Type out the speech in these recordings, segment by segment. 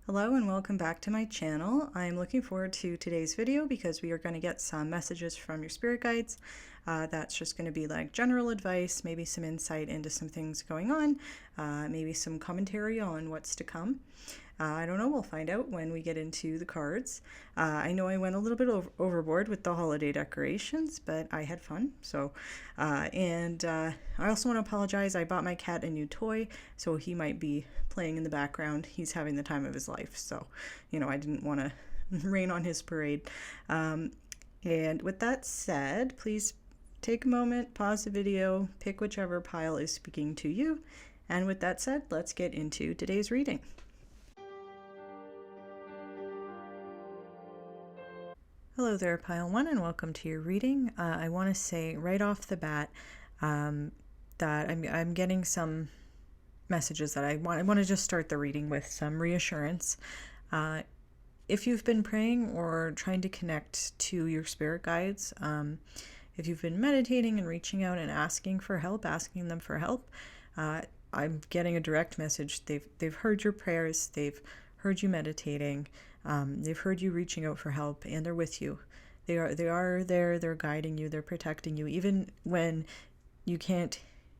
Hello and welcome back to my channel. I'm looking forward to today's video because we are going to get some messages from your spirit guides. That's just going to be like general advice, maybe some insight into some things going on, maybe some commentary on what's to come. I don't know, we'll find out when we get into the cards. I know I went a little bit overboard with the holiday decorations, but I had fun. I also want to apologize. I bought my cat a new toy, so he might be playing in the background. He's having the time of his life, so, I didn't want to rain on his parade. And with that said, please take a moment, pause the video, pick whichever pile is speaking to you. And with that said, let's get into today's reading. Hello there, Pile 1, and welcome to your reading. I want to say right off the bat that I'm getting some messages that I want to just start the reading with some reassurance. If you've been praying or trying to connect to your spirit guides, if you've been meditating and reaching out and asking them for help, I'm getting a direct message. They've heard your prayers, they've heard you meditating, they've heard you reaching out for help, and they're with you. They are there, they're guiding you, they're protecting you, even when you can't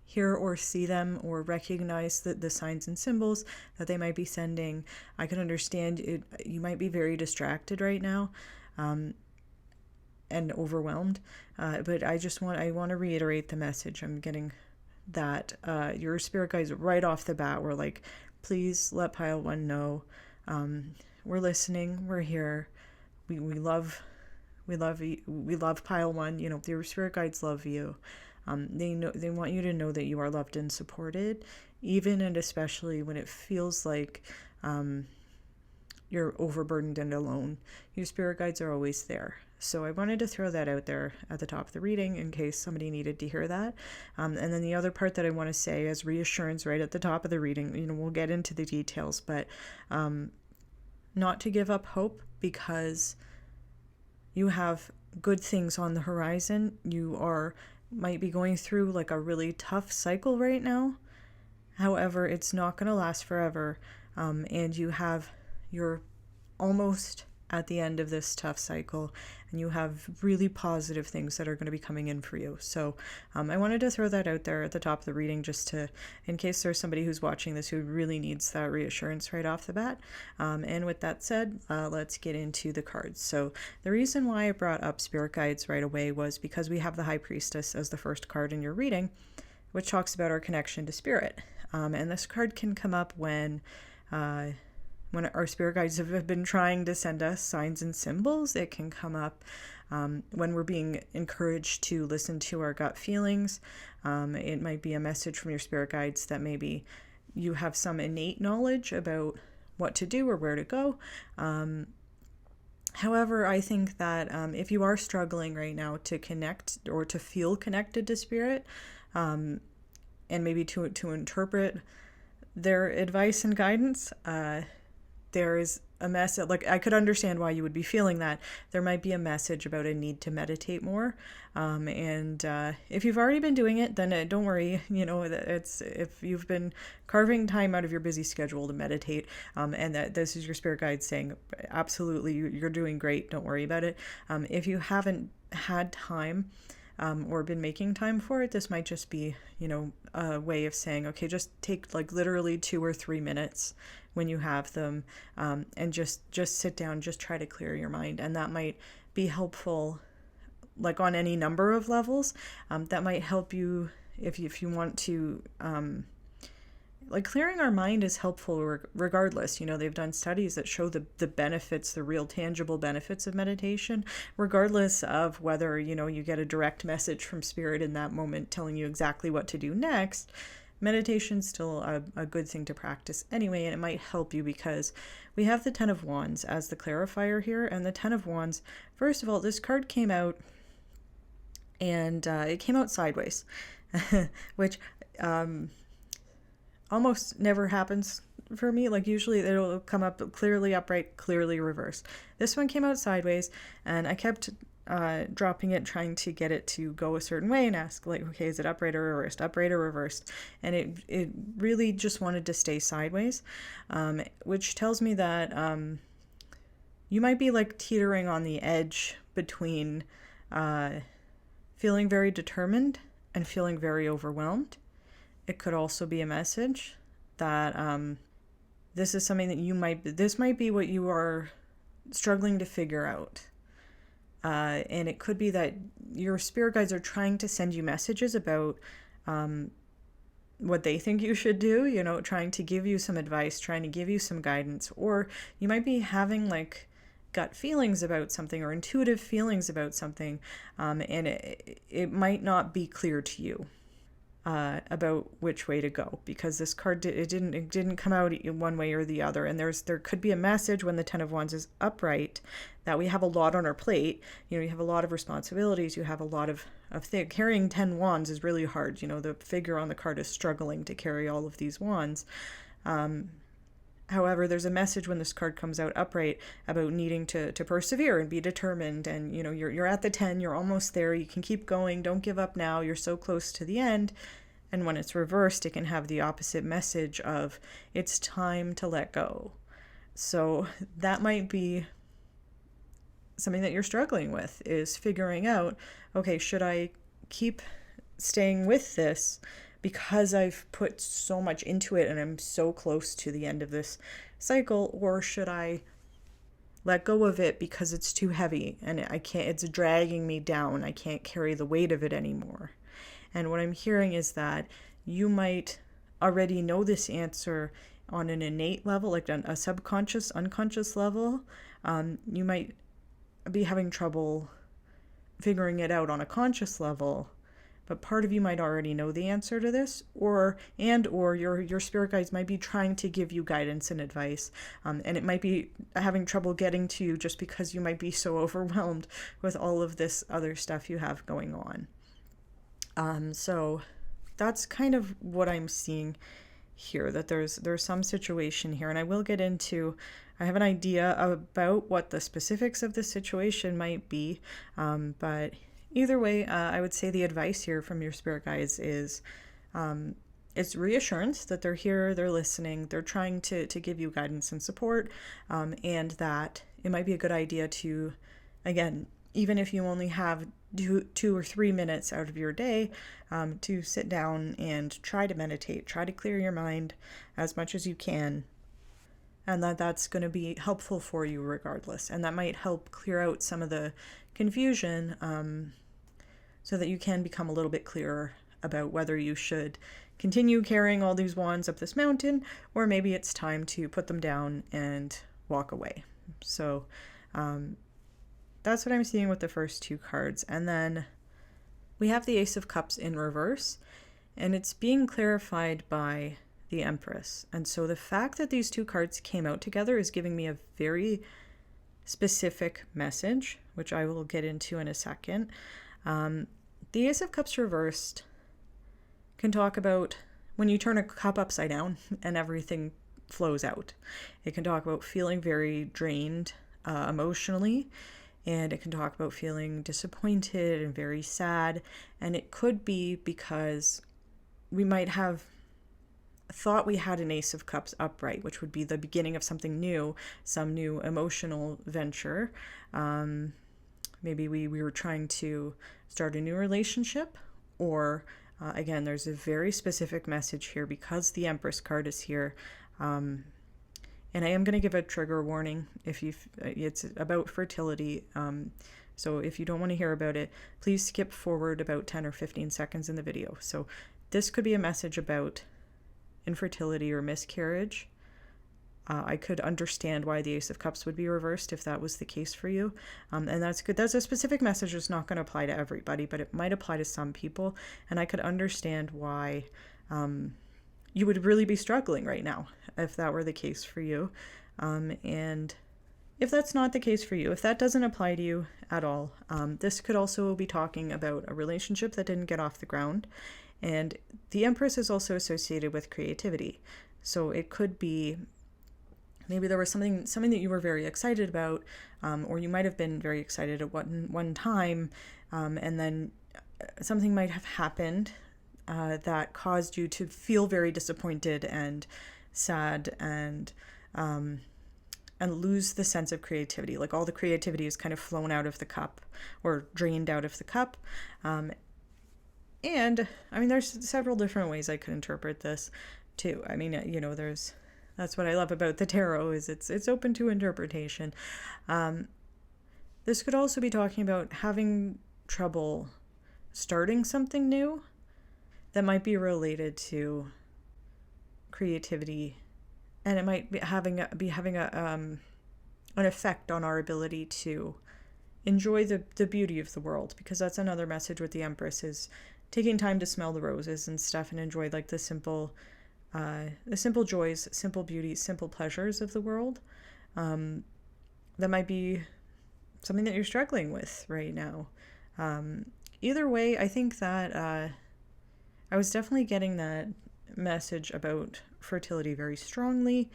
hear or see them or recognize the signs and symbols that they might be sending. I can understand it. You might be very distracted right now and overwhelmed, but I want to reiterate the message. I'm getting that your spirit guides right off the bat were like, please let Pile 1 know we're listening, we're here, we love Pile 1. Your spirit guides love you. They want you to know that you are loved and supported, even and especially when it feels like you're overburdened and alone. Your spirit guides are always there. So I wanted to throw that out there at the top of the reading in case somebody needed to hear that. And then the other part that I want to say as reassurance right at the top of the reading, we'll get into the details, but not to give up hope, because you have good things on the horizon. You might be going through like a really tough cycle right now. However, it's not going to last forever. And you're almost at the end of this tough cycle, and you have really positive things that are going to be coming in for you. So I wanted to throw that out there at the top of the reading, just in case there's somebody who's watching this who really needs that reassurance right off the bat. And with that said, let's get into the cards. So the reason why I brought up spirit guides right away was because we have the High Priestess as the first card in your reading, which talks about our connection to spirit. And this card can come up when our spirit guides have been trying to send us signs and symbols. It can come up when we're being encouraged to listen to our gut feelings. It might be a message from your spirit guides that maybe you have some innate knowledge about what to do or where to go. However, I think that if you are struggling right now to connect or to feel connected to spirit, and maybe to interpret their advice and guidance, there is a message. Like, I could understand why you would be feeling that. There might be a message about a need to meditate more. And if you've already been doing it, then don't worry. If you've been carving time out of your busy schedule to meditate, and that this is your spirit guide saying, absolutely, you're doing great. Don't worry about it. If you haven't had time, or been making time for it, this might just be, a way of saying, okay, just take like literally 2 or 3 minutes when you have them, and just sit down, just try to clear your mind. And that might be helpful, like on any number of levels. That might help you if you want to, like, clearing our mind is helpful regardless. They've done studies that show the benefits, the real tangible benefits of meditation, regardless of whether, you get a direct message from spirit in that moment telling you exactly what to do next. Meditation's still a good thing to practice anyway, and it might help you because we have the Ten of Wands as the clarifier here. And the Ten of Wands, first of all, this card came out, and it came out sideways, which almost never happens for me. Like usually it'll come up clearly upright, clearly reversed. This one came out sideways, and I kept dropping it, trying to get it to go a certain way and ask, like, okay, is it upright or reversed, upright or reversed? And it really just wanted to stay sideways, which tells me that you might be like teetering on the edge between feeling very determined and feeling very overwhelmed. It could also be a message that this is something that this might be what you are struggling to figure out. And it could be that your spirit guides are trying to send you messages about what they think you should do, trying to give you some advice, trying to give you some guidance. Or you might be having like gut feelings about something or intuitive feelings about something, and it might not be clear to you about which way to go, because this card didn't come out in one way or the other. And there could be a message when the Ten of Wands is upright that we have a lot on our plate. You have a lot of responsibilities. You have a lot of things. Carrying 10 wands is really hard. The figure on the card is struggling to carry all of these wands. However, there's a message when this card comes out upright about needing to persevere and be determined. And, you're at the 10, you're almost there. You can keep going. Don't give up now. You're so close to the end. And when it's reversed, it can have the opposite message of it's time to let go. So that might be something that you're struggling with, is figuring out, okay, should I keep staying with this because I've put so much into it and I'm so close to the end of this cycle, or should I let go of it because it's too heavy and it's dragging me down. I can't carry the weight of it anymore. And what I'm hearing is that you might already know this answer on an innate level, like a subconscious, unconscious level. You might be having trouble figuring it out on a conscious level, but part of you might already know the answer to this, or your spirit guides might be trying to give you guidance and advice, and it might be having trouble getting to you just because you might be so overwhelmed with all of this other stuff you have going on. So that's kind of what I'm seeing here, that there's some situation here, and I have an idea about what the specifics of the situation might be, but either way, I would say the advice here from your spirit guides is it's reassurance that they're here, they're listening, they're trying to give you guidance and support, and that it might be a good idea to, again, even if you only have 2 or 3 minutes out of your day, to sit down and try to meditate, try to clear your mind as much as you can, and that's going to be helpful for you regardless. And that might help clear out some of the confusion, so that you can become a little bit clearer about whether you should continue carrying all these wands up this mountain, or maybe it's time to put them down and walk away. So that's what I'm seeing with the first 2 cards. And then we have the Ace of Cups in reverse, and it's being clarified by the Empress. And so the fact that these 2 cards came out together is giving me a very specific message, which I will get into in a second. The Ace of Cups reversed can talk about when you turn a cup upside down and everything flows out. It can talk about feeling very drained emotionally, and it can talk about feeling disappointed and very sad. And it could be because we might have thought we had an Ace of Cups upright, which would be the beginning of something new, some new emotional venture. Maybe we were trying to start a new relationship, or again, there's a very specific message here because the Empress card is here. And I am going to give a trigger warning it's about fertility. So if you don't want to hear about it, please skip forward about 10 or 15 seconds in the video. So this could be a message about infertility or miscarriage. I could understand why the Ace of Cups would be reversed if that was the case for you. And that's good. That's a specific message. It's not going to apply to everybody, but it might apply to some people. And I could understand why you would really be struggling right now if that were the case for you. And if that's not the case for you, if that doesn't apply to you at all, this could also be talking about a relationship that didn't get off the ground. And the Empress is also associated with creativity. So it could be maybe there was something that you were very excited about, or you might have been very excited at one time, and then something might have happened that caused you to feel very disappointed and sad and lose the sense of creativity. Like all the creativity is kind of flown out of the cup or drained out of the cup. And I mean, there's several different ways I could interpret this too. I mean, that's what I love about the tarot is it's open to interpretation. This could also be talking about having trouble starting something new that might be related to creativity, and it might be having an effect on our ability to enjoy the beauty of the world, because that's another message with the Empress is taking time to smell the roses and stuff and enjoy like the simple joys, simple beauties, simple pleasures of the world. That might be something that you're struggling with right now. Either way, I think that I was definitely getting that message about fertility very strongly.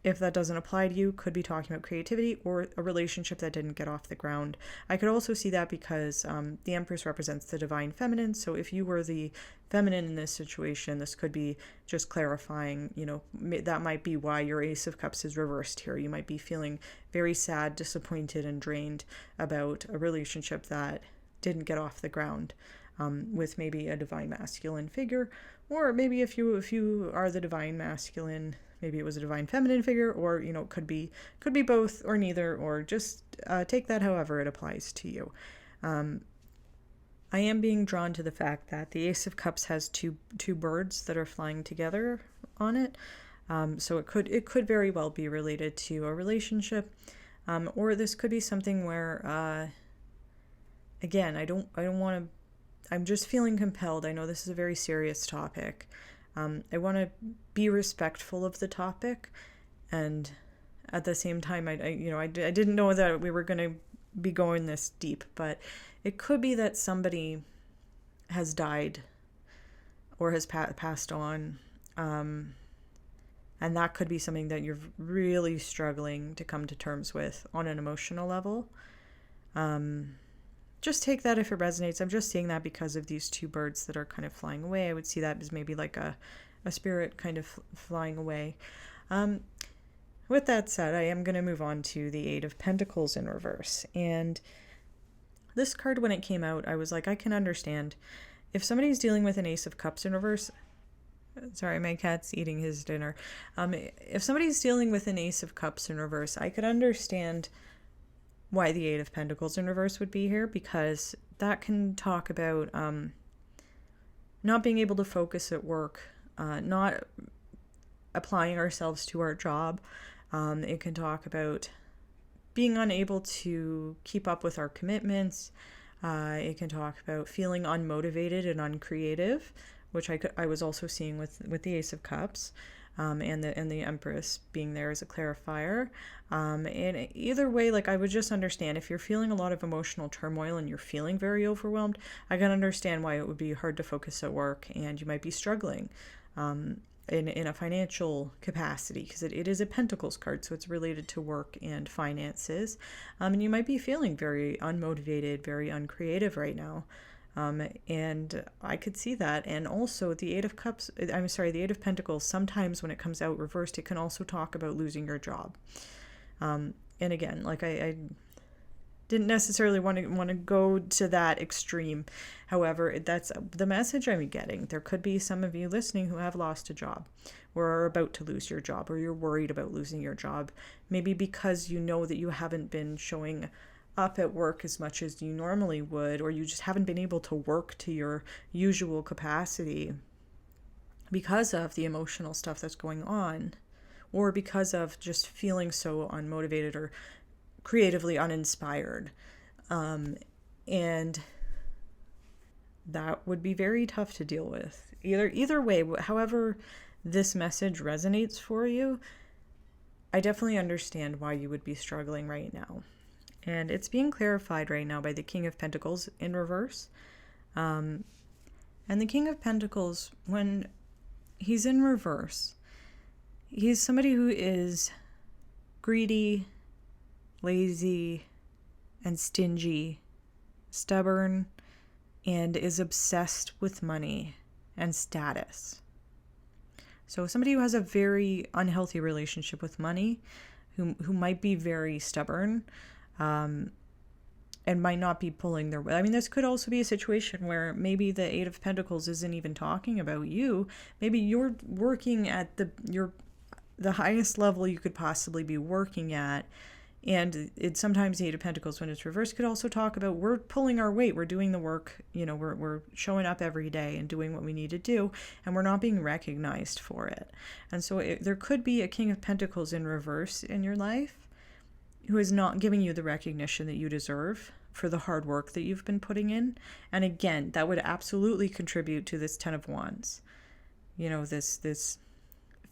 If that doesn't apply to you, could be talking about creativity or a relationship that didn't get off the ground. I could also see that because the Empress represents the divine feminine. So if you were the feminine in this situation, this could be just clarifying, that might be why your Ace of Cups is reversed here. You might be feeling very sad, disappointed, and drained about a relationship that didn't get off the ground. With maybe a divine masculine figure, or maybe if you are the divine masculine, maybe it was a divine feminine figure, or it could be both or neither, or just take that however it applies to you. I am being drawn to the fact that the Ace of Cups has two birds that are flying together on it, so it could very well be related to a relationship, or this could be something where again, I don't want to. I'm just feeling compelled. I know this is a very serious topic. I want to be respectful of the topic, and at the same time, I didn't know that we were going to be going this deep, but it could be that somebody has died or has passed on, and that could be something that you're really struggling to come to terms with on an emotional level. Just take that if it resonates. I'm just seeing that because of these two birds that are kind of flying away. I would see that as maybe like a spirit kind of flying away. With that said, I am going to move on to the Eight of Pentacles in reverse. And this card, when it came out, I was like, I can understand. If somebody's dealing with an Ace of Cups in reverse... Sorry, my cat's eating his dinner. If somebody's dealing with an Ace of Cups in reverse, I could understand why the Eight of Pentacles in reverse would be here, because that can talk about not being able to focus at work, not applying ourselves to our job. It can talk about being unable to keep up with our commitments. It can talk about feeling unmotivated and uncreative, which I was also seeing with the Ace of Cups. And the Empress being there as a clarifier. And either way, like I would just understand if you're feeling a lot of emotional turmoil and you're feeling very overwhelmed, I can understand why it would be hard to focus at work and you might be struggling in a financial capacity, because it is a Pentacles card, so it's related to work and finances. And you might be feeling very unmotivated, very uncreative right now. And I could see that. And also the Eight of Pentacles, sometimes when it comes out reversed, it can also talk about losing your job. And again, like I didn't necessarily want to go to that extreme. However, that's the message I'm getting. There could be some of you listening who have lost a job or are about to lose your job, or you're worried about losing your job, maybe because you know that you haven't been showing up at work as much as you normally would, or you just haven't been able to work to your usual capacity because of the emotional stuff that's going on, or because of just feeling so unmotivated or creatively uninspired. And that would be very tough to deal with. Either way, however this message resonates for you, I definitely understand why you would be struggling right now. And it's being clarified right now by the King of Pentacles in reverse. And And the King of Pentacles, when he's in reverse, he's somebody who is greedy, lazy, and stingy, stubborn, and is obsessed with money and status. So somebody who has a very unhealthy relationship with money, who might be very stubborn, and might not be pulling their weight. I mean, this could also be a situation where maybe the Eight of Pentacles isn't even talking about you. Maybe you're working at the highest level you could possibly be working at. And it's sometimes the Eight of Pentacles, when it's reversed, could also talk about we're pulling our weight, we're doing the work, we're showing up every day and doing what we need to do, and we're not being recognized for it. And so there could be a King of Pentacles in reverse in your life who is not giving you the recognition that you deserve for the hard work that you've been putting in. And again, that would absolutely contribute to this Ten of Wands. This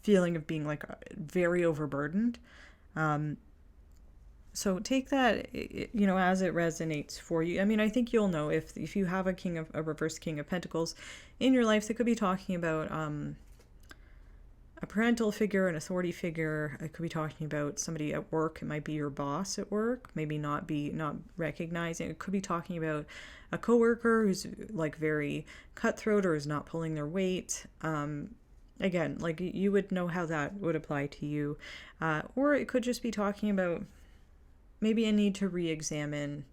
feeling of being like very overburdened. So take that, as it resonates for you. I mean, I think you'll know if you have a reverse King of Pentacles in your life that could be talking about a parental figure, an authority figure. It could be talking about somebody at work. It might be your boss at work, maybe not recognizing. It could be talking about a coworker who's like very cutthroat or is not pulling their weight. Again, like you would know how that would apply to you. Or it could just be talking about maybe a need to re-examine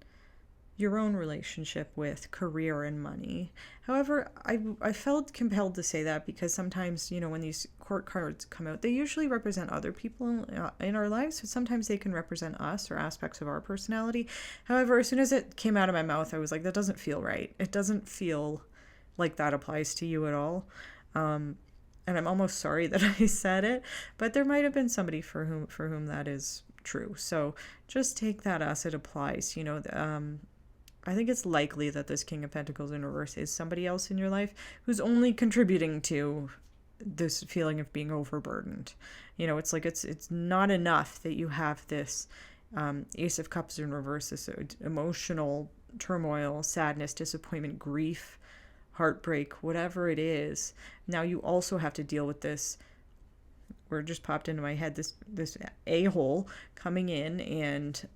your own relationship with career and money. However, I felt compelled to say that because sometimes, when these court cards come out, they usually represent other people in our lives. So sometimes they can represent us or aspects of our personality. However, as soon as it came out of my mouth, I was like, that doesn't feel right. It doesn't feel like that applies to you at all. And I'm almost sorry that I said it, but there might have been somebody for whom that is true. So just take that as it applies. I think it's likely that this King of Pentacles in reverse is somebody else in your life who's only contributing to this feeling of being overburdened. It's like it's not enough that you have this Ace of Cups in reverse, this emotional turmoil, sadness, disappointment, grief, heartbreak, whatever it is. Now you also have to deal with this, where it just popped into my head, this a-hole coming in and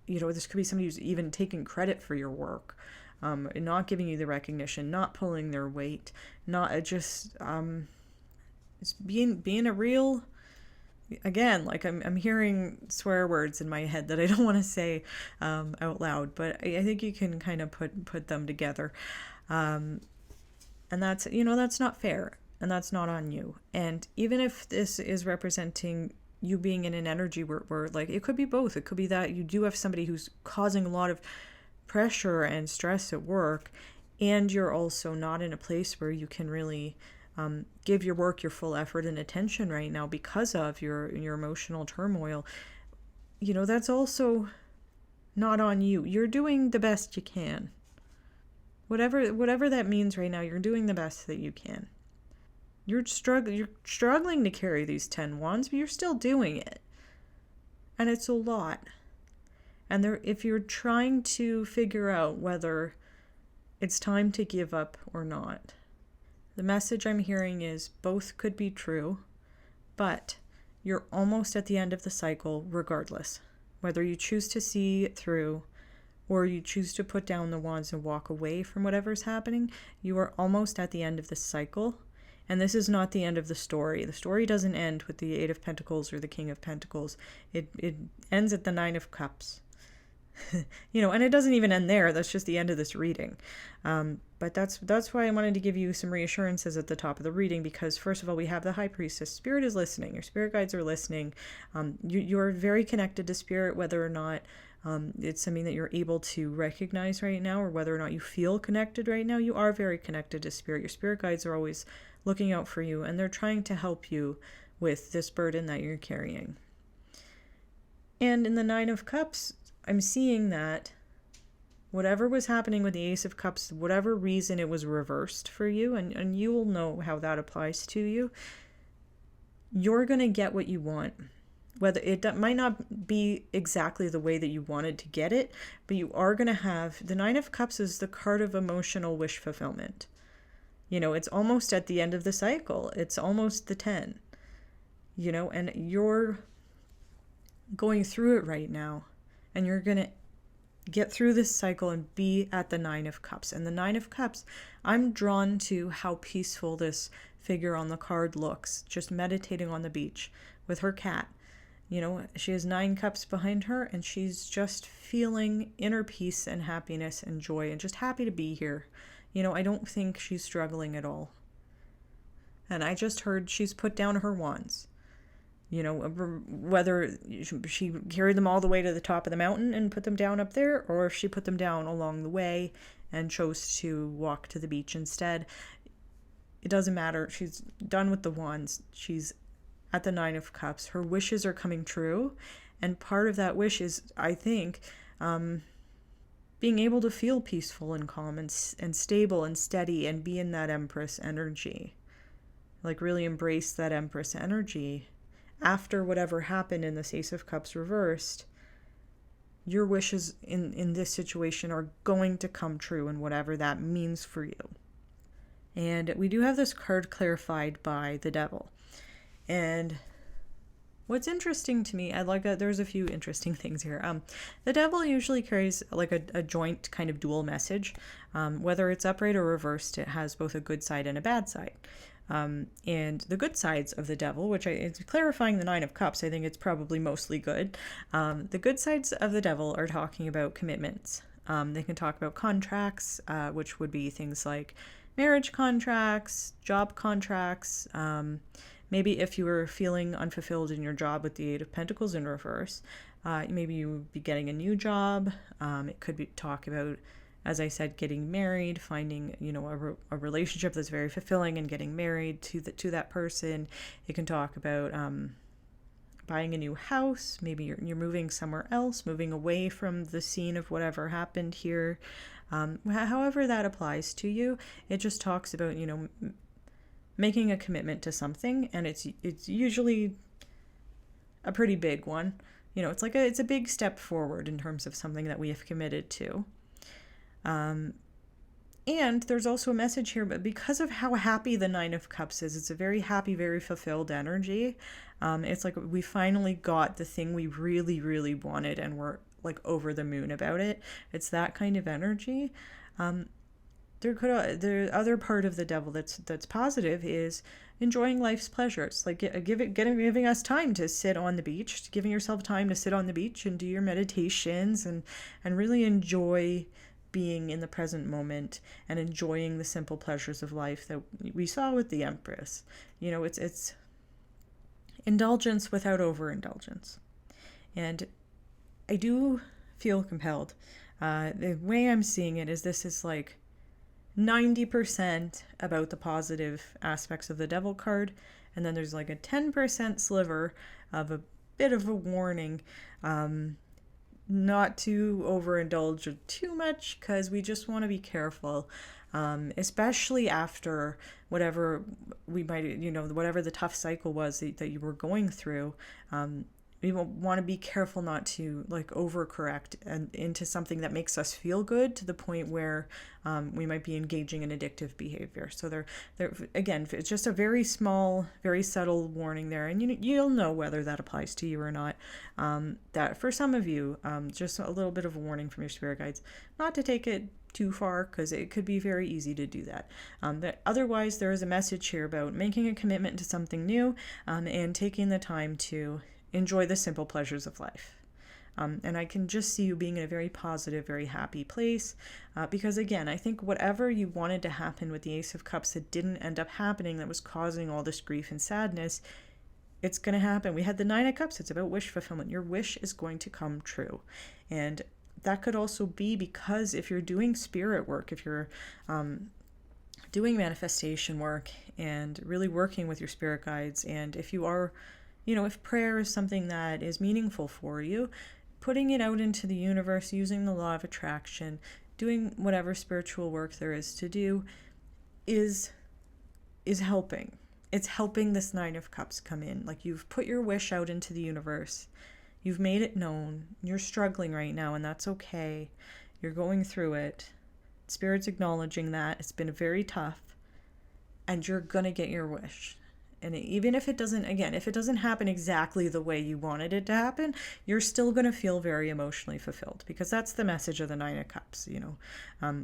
this could be somebody who's even taking credit for your work, not giving you the recognition, not pulling their weight, not just being a real, again, like I'm hearing swear words in my head that I don't want to say out loud, but I think you can kind of put them together, and that's that's not fair, and that's not on you. And even if this is representing you being in an energy where like it could be both. It could be that you do have somebody who's causing a lot of pressure and stress at work, and you're also not in a place where you can really give your work your full effort and attention right now because of your emotional turmoil. That's also not on you. You're doing the best you can. Whatever that means right now, you're doing the best that you can. You're struggling to carry these 10 wands, but you're still doing it. And it's a lot. And if you're trying to figure out whether it's time to give up or not, the message I'm hearing is both could be true, but you're almost at the end of the cycle regardless. Whether you choose to see it through or you choose to put down the wands and walk away from whatever's happening, you are almost at the end of the cycle. And this is not the end of the story. The story doesn't end with the Eight of Pentacles or the King of Pentacles. It ends at the Nine of Cups. And it doesn't even end there. That's just the end of this reading. But that's why I wanted to give you some reassurances at the top of the reading, because first of all, we have the High Priestess. Spirit is listening. Your spirit guides are listening. You're very connected to Spirit, whether or not it's something that you're able to recognize right now, or whether or not you feel connected right now. You are very connected to Spirit. Your spirit guides are always looking out for you, and they're trying to help you with this burden that you're carrying. And in the Nine of Cups, I'm seeing that whatever was happening with the Ace of Cups, whatever reason it was reversed for you, and you will know how that applies to you, you're going to get what you want. whether might not be exactly the way that you wanted to get it, but you are going to have the Nine of Cups is the card of emotional wish fulfillment. It's almost at the end of the cycle. It's almost the 10, and you're going through it right now, and you're going to get through this cycle and be at the Nine of Cups. And the Nine of Cups, I'm drawn to how peaceful this figure on the card looks, just meditating on the beach with her cat. She has 9 cups behind her, and she's just feeling inner peace and happiness and joy and just happy to be here. I don't think she's struggling at all. And I just heard she's put down her wands. Whether she carried them all the way to the top of the mountain and put them down up there, or if she put them down along the way and chose to walk to the beach instead. It doesn't matter. She's done with the wands. She's at the 9 of Cups. Her wishes are coming true. And part of that wish is, I think, being able to feel peaceful and calm and stable and steady and be in that Empress energy. Like really embrace that Empress energy. After whatever happened in this Ace of Cups reversed, your wishes in this situation are going to come true, and whatever that means for you. And we do have this card clarified by the Devil. And what's interesting to me, there's a few interesting things here. The Devil usually carries like a joint kind of dual message. Whether it's upright or reversed, it has both a good side and a bad side. And the good sides of the Devil, which it's clarifying the 9 of Cups, I think it's probably mostly good. The good sides of the Devil are talking about commitments. They can talk about contracts, which would be things like marriage contracts, job contracts. Maybe if you were feeling unfulfilled in your job with the 8 of Pentacles in reverse, maybe you would be getting a new job. It could be talk about, as I said, getting married, finding, a relationship that's very fulfilling and getting married to that person. It can talk about buying a new house. Maybe you're moving somewhere else, moving away from the scene of whatever happened here. However that applies to you, it just talks about, making a commitment to something, and it's usually a pretty big one. It's a big step forward in terms of something that we have committed to. And there's also a message here, but because of how happy the 9 of Cups is, it's a very happy, very fulfilled energy. It's like we finally got the thing we really, really wanted, and we're like over the moon about it. It's that kind of energy. The other part of the Devil that's positive is enjoying life's pleasures, like giving us time to sit on the beach, giving yourself time to sit on the beach and do your meditations and really enjoy being in the present moment and enjoying the simple pleasures of life that we saw with the Empress. It's indulgence without overindulgence. And I do feel compelled. The way I'm seeing it is this is like 90% about the positive aspects of the Devil card, and then there's like a 10% sliver of a bit of a warning, not to overindulge too much, because we just want to be careful, especially after whatever we might, whatever the tough cycle was that you were going through. We want to be careful not to like overcorrect and into something that makes us feel good to the point where we might be engaging in addictive behavior. So there again, it's just a very small, very subtle warning there, and you'll know whether that applies to you or not. That for some of you, just a little bit of a warning from your spirit guides, not to take it too far, because it could be very easy to do that. But otherwise, there is a message here about making a commitment to something new, and taking the time to enjoy the simple pleasures of life. And I can just see you being in a very positive, very happy place. Because again, I think whatever you wanted to happen with the Ace of Cups that didn't end up happening, that was causing all this grief and sadness, it's going to happen. We had the 9 of Cups. It's about wish fulfillment. Your wish is going to come true. And that could also be because if you're doing spirit work, if you're doing manifestation work and really working with your spirit guides, and if you are, if prayer is something that is meaningful for you, putting it out into the universe, using the law of attraction, doing whatever spiritual work there is to do is helping. it's helping this Nine of Cups come in. Like, you've put your wish out into the universe. You've made it known. You're struggling right now, and that's okay. You're going through it. Spirit's acknowledging that. It's been very tough. And you're going to get your wish. And even if it doesn't, again, if it doesn't happen exactly the way you wanted it to happen, you're still going to feel very emotionally fulfilled, because that's the message of the Nine of Cups,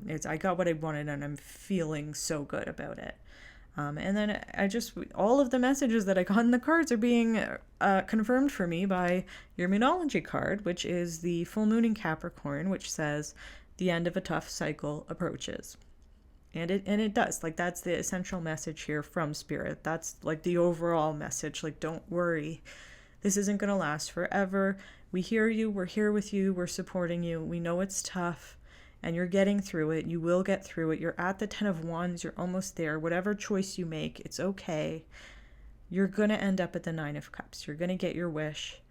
It's, I got what I wanted and I'm feeling so good about it. And then all of the messages that I got in the cards are being confirmed for me by your Moonology card, which is the full moon in Capricorn, which says the end of a tough cycle approaches. And it does. Like, that's the essential message here from Spirit. That's like the overall message. Like, don't worry. This isn't going to last forever. We hear you. We're here with you. We're supporting you. We know it's tough, and you're getting through it. You will get through it. You're at the 10 of Wands. You're almost there. Whatever choice you make, it's okay. You're going to end up at the 9 of Cups. You're going to get your wish.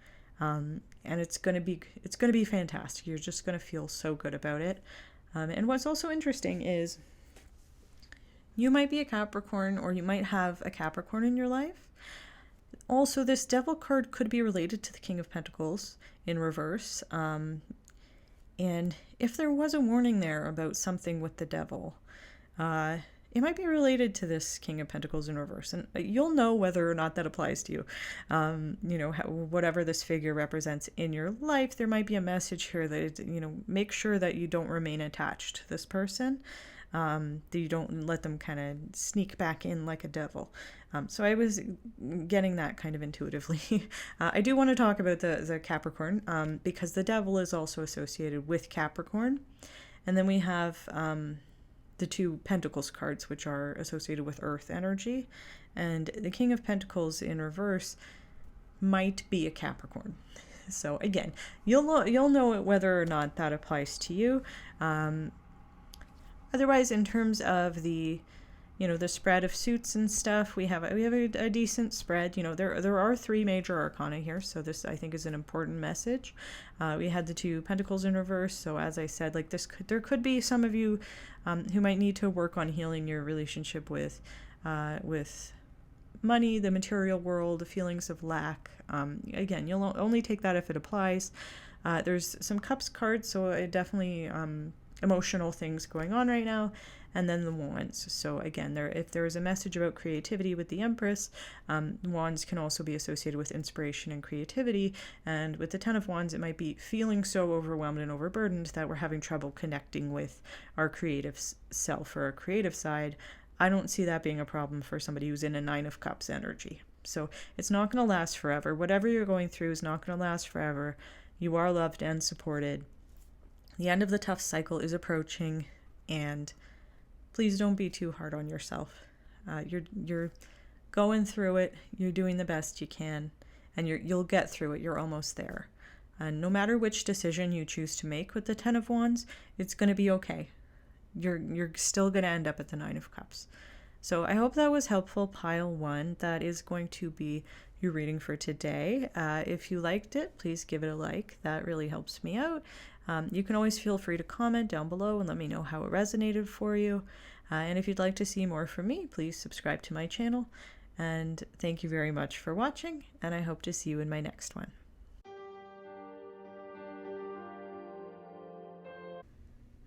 And it's going to be fantastic. You're just going to feel so good about it. And what's also interesting is, you might be a Capricorn, or you might have a Capricorn in your life. Also, this Devil card could be related to the King of Pentacles in reverse. And if there was a warning there about something with the Devil, it might be related to this King of Pentacles in reverse. And you'll know whether or not that applies to you. Whatever this figure represents in your life, there might be a message here that, make sure that you don't remain attached to this person. That you don't let them kind of sneak back in like a devil. So I was getting that kind of intuitively. I do want to talk about the Capricorn, because the Devil is also associated with Capricorn. And then we have the two Pentacles cards, which are associated with Earth energy. And the King of Pentacles in reverse might be a Capricorn. So again, you'll know whether or not that applies to you. Otherwise, in terms of the spread of suits and stuff, we have a decent spread. There are 3 major arcana here, so this, I think, is an important message. We had the 2 Pentacles in reverse, so as I said, like, there could be some of you who might need to work on healing your relationship with money, the material world, the feelings of lack. Again, you'll only take that if it applies. There's some Cups cards, so it definitely emotional things going on right now, and then the Wands. So again, if there is a message about creativity with the Empress, Wands can also be associated with inspiration and creativity, and with the 10 of Wands, it might be feeling so overwhelmed and overburdened that we're having trouble connecting with our creative self or our creative side. I don't see that being a problem for somebody who's in a 9 of Cups energy. So it's not going to last forever. Whatever you're going through is not going to last forever. You are loved and supported. The end of the tough cycle is approaching, and please don't be too hard on yourself. You're going through it. You're doing the best you can, and you'll get through it. You're almost there. And no matter which decision you choose to make with the 10 of Wands, it's going to be okay. You're still going to end up at the 9 of Cups. So I hope that was helpful, pile 1. That is going to be your reading for today. If you liked it, please give it a like. That really helps me out. You can always feel free to comment down below and let me know how it resonated for you. And if you'd like to see more from me, please subscribe to my channel. And thank you very much for watching, and I hope to see you in my next one.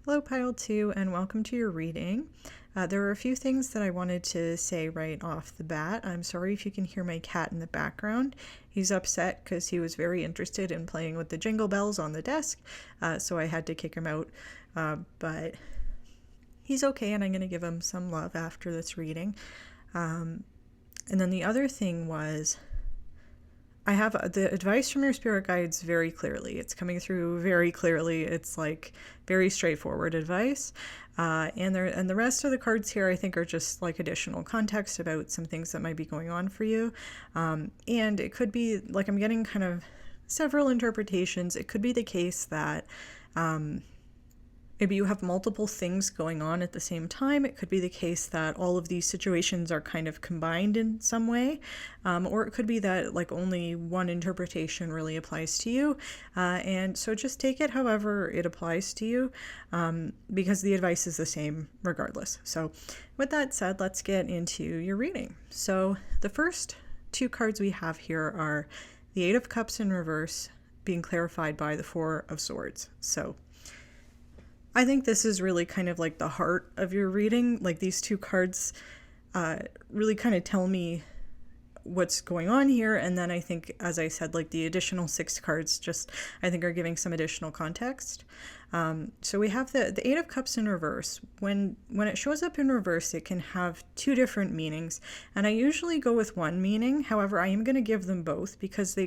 Hello, Pile 2, and welcome to your reading. There are a few things that I wanted to say right off the bat. I'm sorry if you can hear my cat in the background. He's upset because he was very interested in playing with the jingle bells on the desk, so I had to kick him out. But he's okay, and I'm going to give him some love after this reading. And then the other thing was, I have the advice from your spirit guides very clearly. It's coming through very clearly. It's like very straightforward advice. And the rest of the cards here, I think, are just like additional context about some things that might be going on for you. And it could be, like, I'm getting kind of several interpretations. It could be the case that Maybe you have multiple things going on at the same time. It could be the case that all of these situations are kind of combined in some way, or it could be that like only one interpretation really applies to you. And so just take it however it applies to you, because the advice is the same regardless. So with that said, let's get into your reading. So the first two cards we have here are the Eight of Cups in reverse being clarified by the Four of Swords. So I think this is really kind of like the heart of your reading. Like these two cards really kind of tell me what's going on here. And then I think, as I said, like the additional 6 cards just, I think, are giving some additional context. So we have the Eight of Cups in reverse. When it shows up in reverse, it can have 2 different meanings. And I usually go with one meaning. However, I am going to give them both because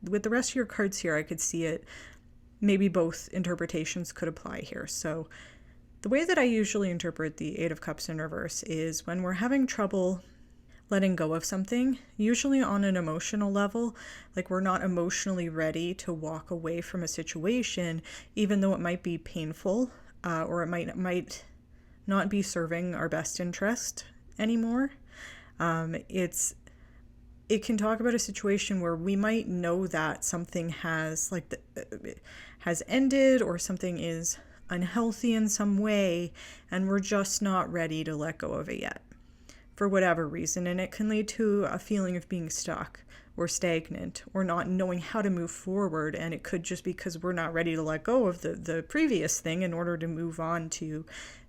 with the rest of your cards here, I could see it. Maybe both interpretations could apply here. So the way that I usually interpret the Eight of Cups in reverse is when we're having trouble letting go of something, usually on an emotional level, like we're not emotionally ready to walk away from a situation, even though it might be painful, or it might not be serving our best interest anymore. It can talk about a situation where we might know that something has has ended, or something is unhealthy in some way, and we're just not ready to let go of it yet for whatever reason. And it can lead to a feeling of being stuck or stagnant or not knowing how to move forward. And it could just be because we're not ready to let go of the previous thing in order to move on to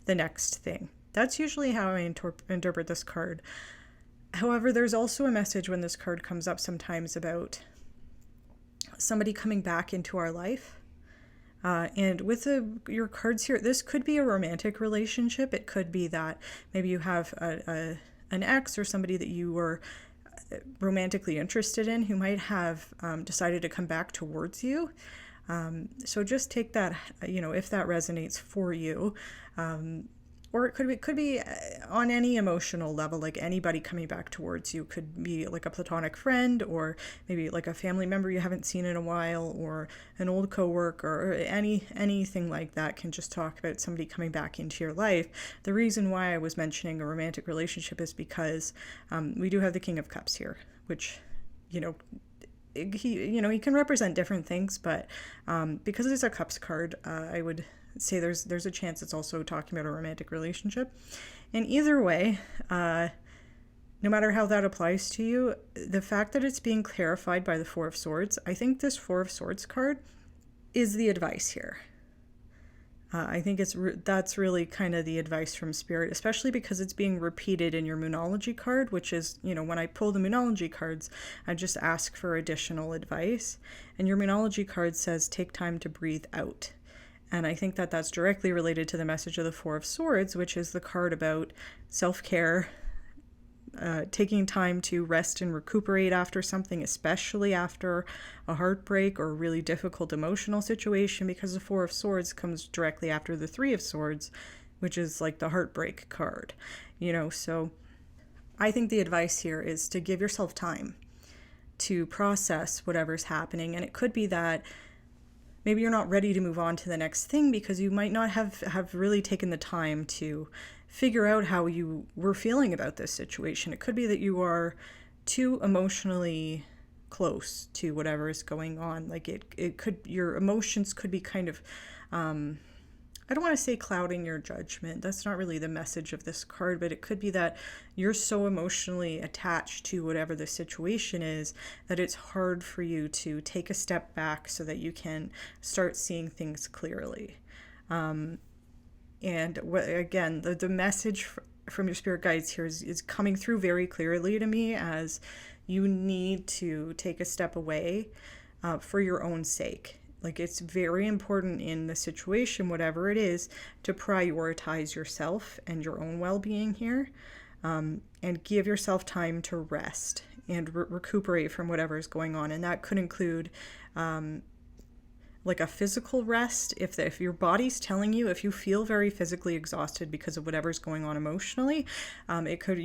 the next thing. That's usually how I interpret this card. However, there's also a message when this card comes up sometimes about somebody coming back into our life. And with your cards here, this could be a romantic relationship. It could be that maybe you have an ex or somebody that you were romantically interested in who might have decided to come back towards you. So just take that, if that resonates for you. Or it could be on any emotional level, like anybody coming back towards you. Could be like a platonic friend, or maybe like a family member you haven't seen in a while, or an old coworker, or anything like that can just talk about somebody coming back into your life. The reason why I was mentioning a romantic relationship is because we do have the King of Cups here, which, he can represent different things, but because it's a Cups card, I would say there's a chance it's also talking about a romantic relationship. And either way, no matter how that applies to you, the fact that it's being clarified by the Four of Swords, I think this Four of Swords card is the advice here. I think that's really kind of the advice from Spirit, especially because it's being repeated in your Moonology card, which is, when I pull the Moonology cards, I just ask for additional advice. And your Moonology card says, take time to breathe out. And I think that that's directly related to the message of the Four of Swords, which is the card about self-care, taking time to rest and recuperate after something, especially after a heartbreak or a really difficult emotional situation, because the Four of Swords comes directly after the Three of Swords, which is like the heartbreak card, So I think the advice here is to give yourself time to process whatever's happening. And it could be that maybe you're not ready to move on to the next thing because you might not have really taken the time to figure out how you were feeling about this situation. It could be that you are too emotionally close to whatever is going on. Like your emotions could be kind of, I don't want to say clouding your judgment. That's not really the message of this card, but it could be that you're so emotionally attached to whatever the situation is that it's hard for you to take a step back so that you can start seeing things clearly. And again, the message from your spirit guides here is coming through very clearly to me as you need to take a step away for your own sake. Like, it's very important in the situation, whatever it is, to prioritize yourself and your own well-being here, and give yourself time to rest and recuperate from whatever is going on. And that could include like a physical rest, if your body's telling you, if you feel very physically exhausted because of whatever's going on emotionally, it could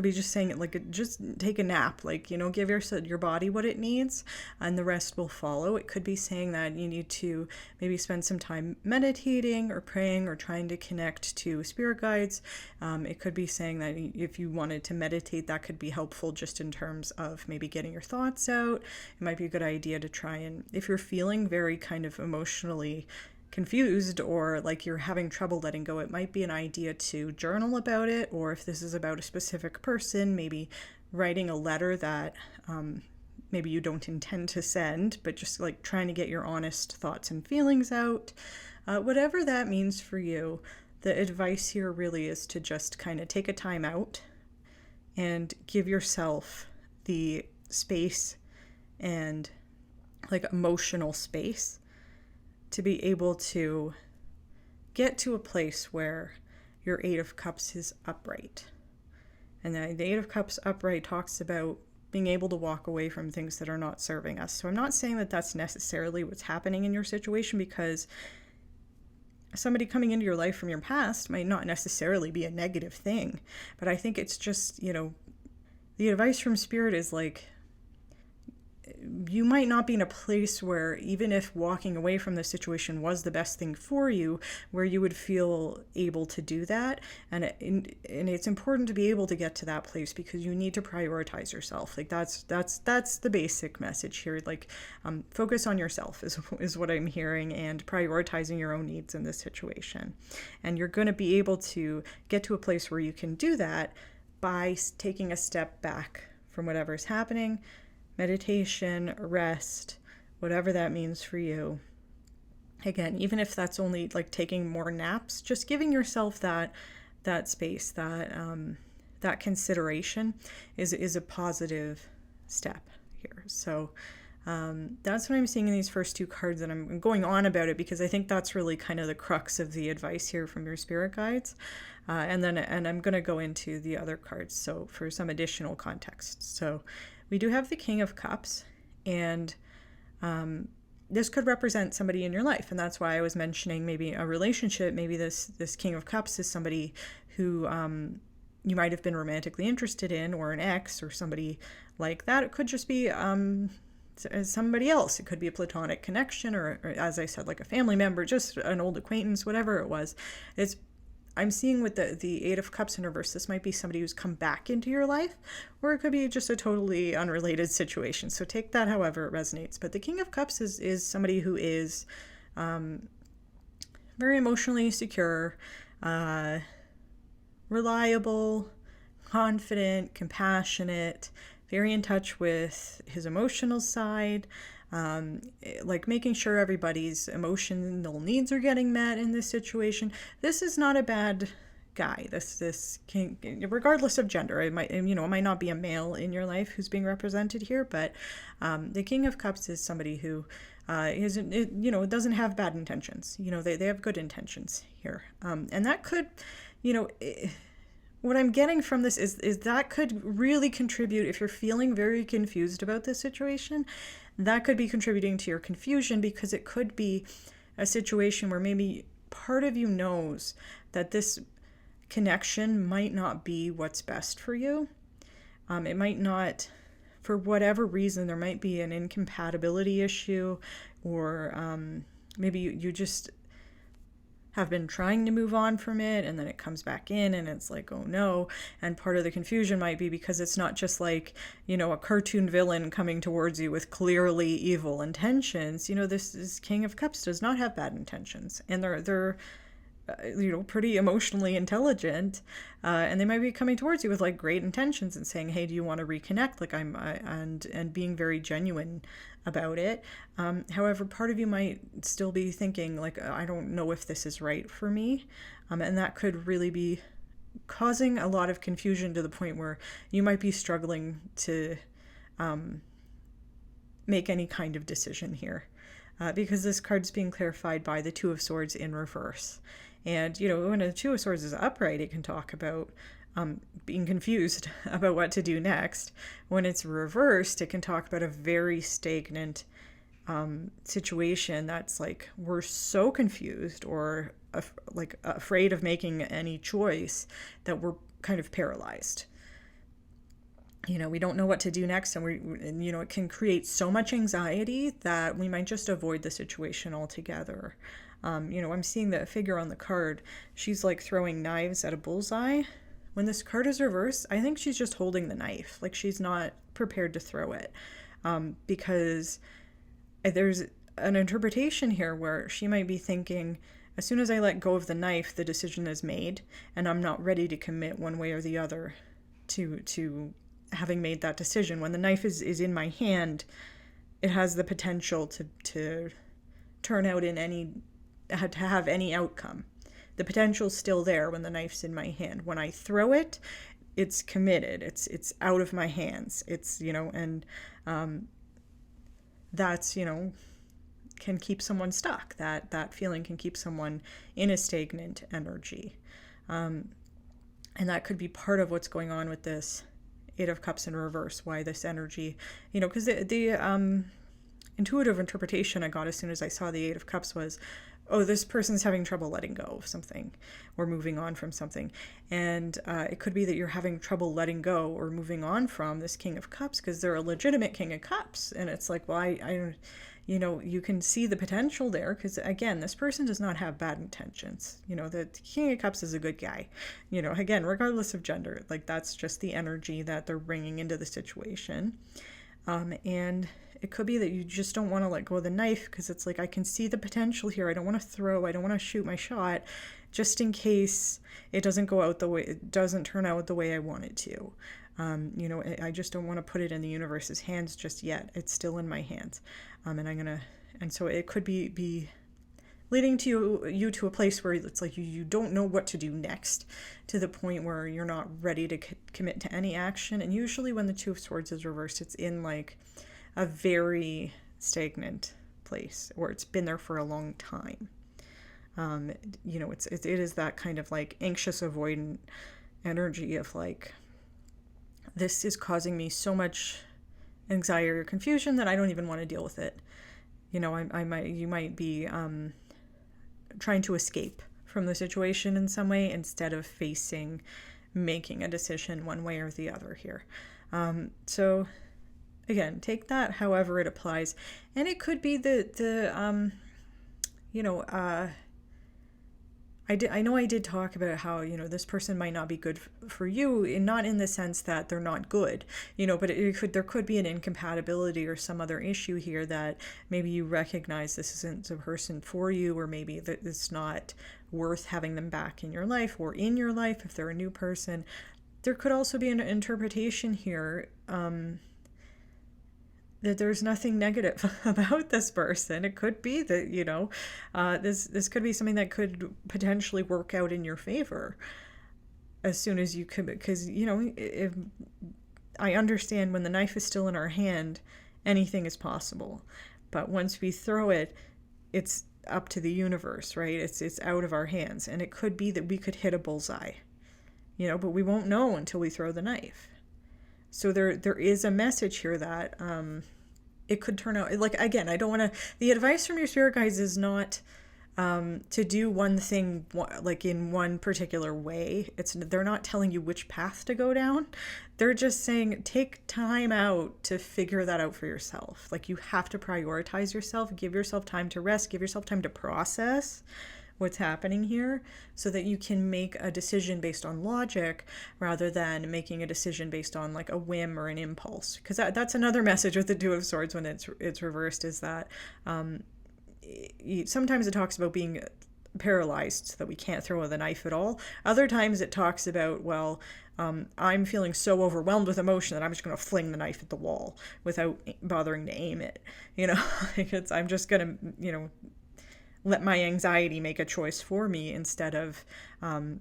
be just saying, like, just take a nap, like, give your body what it needs, and the rest will follow. It could be saying that you need to maybe spend some time meditating or praying or trying to connect to spirit guides. It could be saying that if you wanted to meditate, that could be helpful just in terms of maybe getting your thoughts out. It might be a good idea to try and, if you're feeling very kind of emotionally confused or like you're having trouble letting go, it might be an idea to journal about it. Or if this is about a specific person, maybe writing a letter that maybe you don't intend to send, but just like trying to get your honest thoughts and feelings out. Whatever that means for you, the advice here really is to just kind of take a time out and give yourself the space and like emotional space to be able to get to a place where your Eight of Cups is upright. And the Eight of Cups upright talks about being able to walk away from things that are not serving us. So I'm not saying that that's necessarily what's happening in your situation, because somebody coming into your life from your past might not necessarily be a negative thing. But I think it's just, the advice from Spirit is like, you might not be in a place where, even if walking away from the situation was the best thing for you, where you would feel able to do that. And it's important to be able to get to that place, because you need to prioritize yourself. Like that's the basic message here. Like, focus on yourself is what I'm hearing, and prioritizing your own needs in this situation. And you're going to be able to get to a place where you can do that by taking a step back from whatever's happening. Meditation, rest, whatever that means for you. Again, even if that's only like taking more naps, just giving yourself that space, that consideration is a positive step here. So that's what I'm seeing in these first two cards, and I'm going on about it because I think that's really kind of the crux of the advice here from your spirit guides. And I'm going to go into the other cards, so for some additional context. So we do have the King of Cups, and this could represent somebody in your life, and that's why I was mentioning maybe a relationship. Maybe this King of Cups is somebody who you might have been romantically interested in, or an ex, or somebody like that. It could just be somebody else. It could be a platonic connection, or as I said, like a family member, just an old acquaintance, whatever it was. I'm seeing with the Eight of Cups in reverse, this might be somebody who's come back into your life, or it could be just a totally unrelated situation. So take that however it resonates. But the King of Cups is somebody who is very emotionally secure, reliable, confident, compassionate, very in touch with his emotional side, like making sure everybody's emotional needs are getting met in this situation. This is not a bad guy. This king, regardless of gender, it might not be a male in your life who's being represented here, but the King of Cups is somebody who doesn't have bad intentions. They have good intentions here, and that could, what I'm getting from this is that could really contribute if you're feeling very confused about this situation. That could be contributing to your confusion, because it could be a situation where maybe part of you knows that this connection might not be what's best for you. It might not, for whatever reason, there might be an incompatibility issue, or maybe you just have been trying to move on from it, and then it comes back in and it's like, oh no. And part of the confusion might be because it's not just like, a cartoon villain coming towards you with clearly evil intentions. This King of Cups does not have bad intentions, and they're pretty emotionally intelligent, and they might be coming towards you with like great intentions and saying, hey, do you want to reconnect? Like and being very genuine about it. However, part of you might still be thinking like, I don't know if this is right for me, and that could really be causing a lot of confusion, to the point where you might be struggling to make any kind of decision here, because this card's being clarified by the Two of Swords in reverse. And, when a Two of Swords is upright, it can talk about being confused about what to do next. When it's reversed, it can talk about a very stagnant situation that's like we're so confused or like afraid of making any choice that we're kind of paralyzed. We don't know what to do next, and it can create so much anxiety that we might just avoid the situation altogether. I'm seeing the figure on the card. She's like throwing knives at a bullseye. When this card is reversed, I think she's just holding the knife. Like she's not prepared to throw it, because there's an interpretation here where she might be thinking, as soon as I let go of the knife, the decision is made, and I'm not ready to commit one way or the other to having made that decision. When the knife is in my hand, it has the potential to turn out to have any outcome. The potential's still there when the knife's in my hand. When I throw it, it's committed. It's out of my hands. It's, and that's, can keep someone stuck. That feeling can keep someone in a stagnant energy. And that could be part of what's going on with this Eight of Cups in reverse, why this energy, because the intuitive interpretation I got as soon as I saw the Eight of Cups was, oh, this person's having trouble letting go of something or moving on from something. And it could be that you're having trouble letting go or moving on from this King of Cups because they're a legitimate King of Cups. And it's like, well, I you can see the potential there because, again, this person does not have bad intentions. The King of Cups is a good guy. Again, regardless of gender, like that's just the energy that they're bringing into the situation. And it could be that you just don't want to let go of the knife because it's like, I can see the potential here. I don't want to throw. I don't want to shoot my shot just in case it doesn't turn out the way I want it to. I just don't want to put it in the universe's hands just yet. It's still in my hands. And so it could be leading to you to a place where it's like you don't know what to do next, to the point where you're not ready to commit to any action. And usually when the Two of Swords is reversed, it's in like a very stagnant place, or it's been there for a long time. It is that kind of like anxious avoidant energy of like, this is causing me so much anxiety or confusion that I don't even want to deal with it. You might be trying to escape from the situation in some way instead of making a decision one way or the other here. So again, take that however it applies. And it could be I know I did talk about how, this person might not be good for you, and not in the sense that they're not good, but there could be an incompatibility or some other issue here that maybe you recognize this isn't a person for you, or maybe that it's not worth having them back in your life or in your life if they're a new person. There could also be an interpretation here that there's nothing negative about this person. It could be that, this could be something that could potentially work out in your favor as soon as you commit. Because, if I understand when the knife is still in our hand, anything is possible. But once we throw it, it's up to the universe, right? It's out of our hands. And it could be that we could hit a bullseye, but we won't know until we throw the knife. So there is a message here that it could turn out, like, again, I don't want to, the advice from your spirit guides is not to do one thing like in one particular way. They're not telling you which path to go down. They're just saying take time out to figure that out for yourself. Like, you have to prioritize yourself, give yourself time to rest, give yourself time to process what's happening here, so that you can make a decision based on logic rather than making a decision based on like a whim or an impulse. Because that's another message with the Two of Swords when it's reversed, is that sometimes it talks about being paralyzed so that we can't throw the knife at all. Other times it talks about, well, I'm feeling so overwhelmed with emotion that I'm just going to fling the knife at the wall without bothering to aim it. I'm just going to, let my anxiety make a choice for me instead of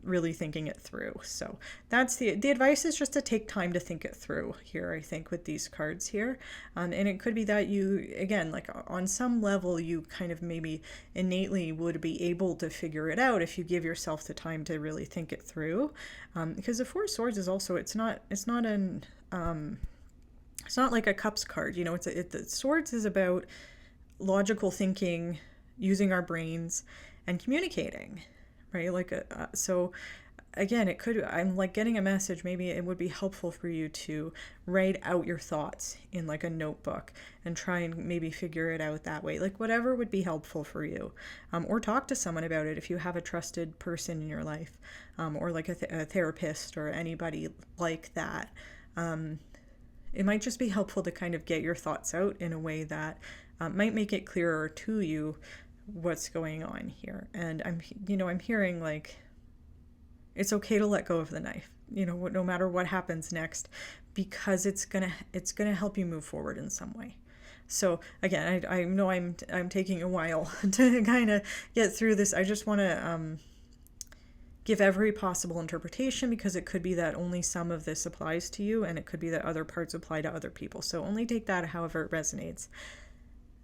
really thinking it through. So that's the advice, is just to take time to think it through here, I think, with these cards here. And it could be that you, again, like on some level, you kind of maybe innately would be able to figure it out if you give yourself the time to really think it through. Because the Four of Swords is also, it's not like a Cups card. The Swords is about logical thinking, using our brains, and communicating, right? So again, I'm like getting a message. Maybe it would be helpful for you to write out your thoughts in like a notebook and try and maybe figure it out that way. Like whatever would be helpful for you. Or talk to someone about it if you have a trusted person in your life, or like a therapist or anybody like that. It might just be helpful to kind of get your thoughts out in a way that might make it clearer to you what's going on here. And I'm hearing like, it's okay to let go of the knife, no matter what happens next, because it's gonna help you move forward in some way. So again, I know I'm taking a while to kind of get through this. I just want to give every possible interpretation, because it could be that only some of this applies to you, and it could be that other parts apply to other people. So only take that however it resonates.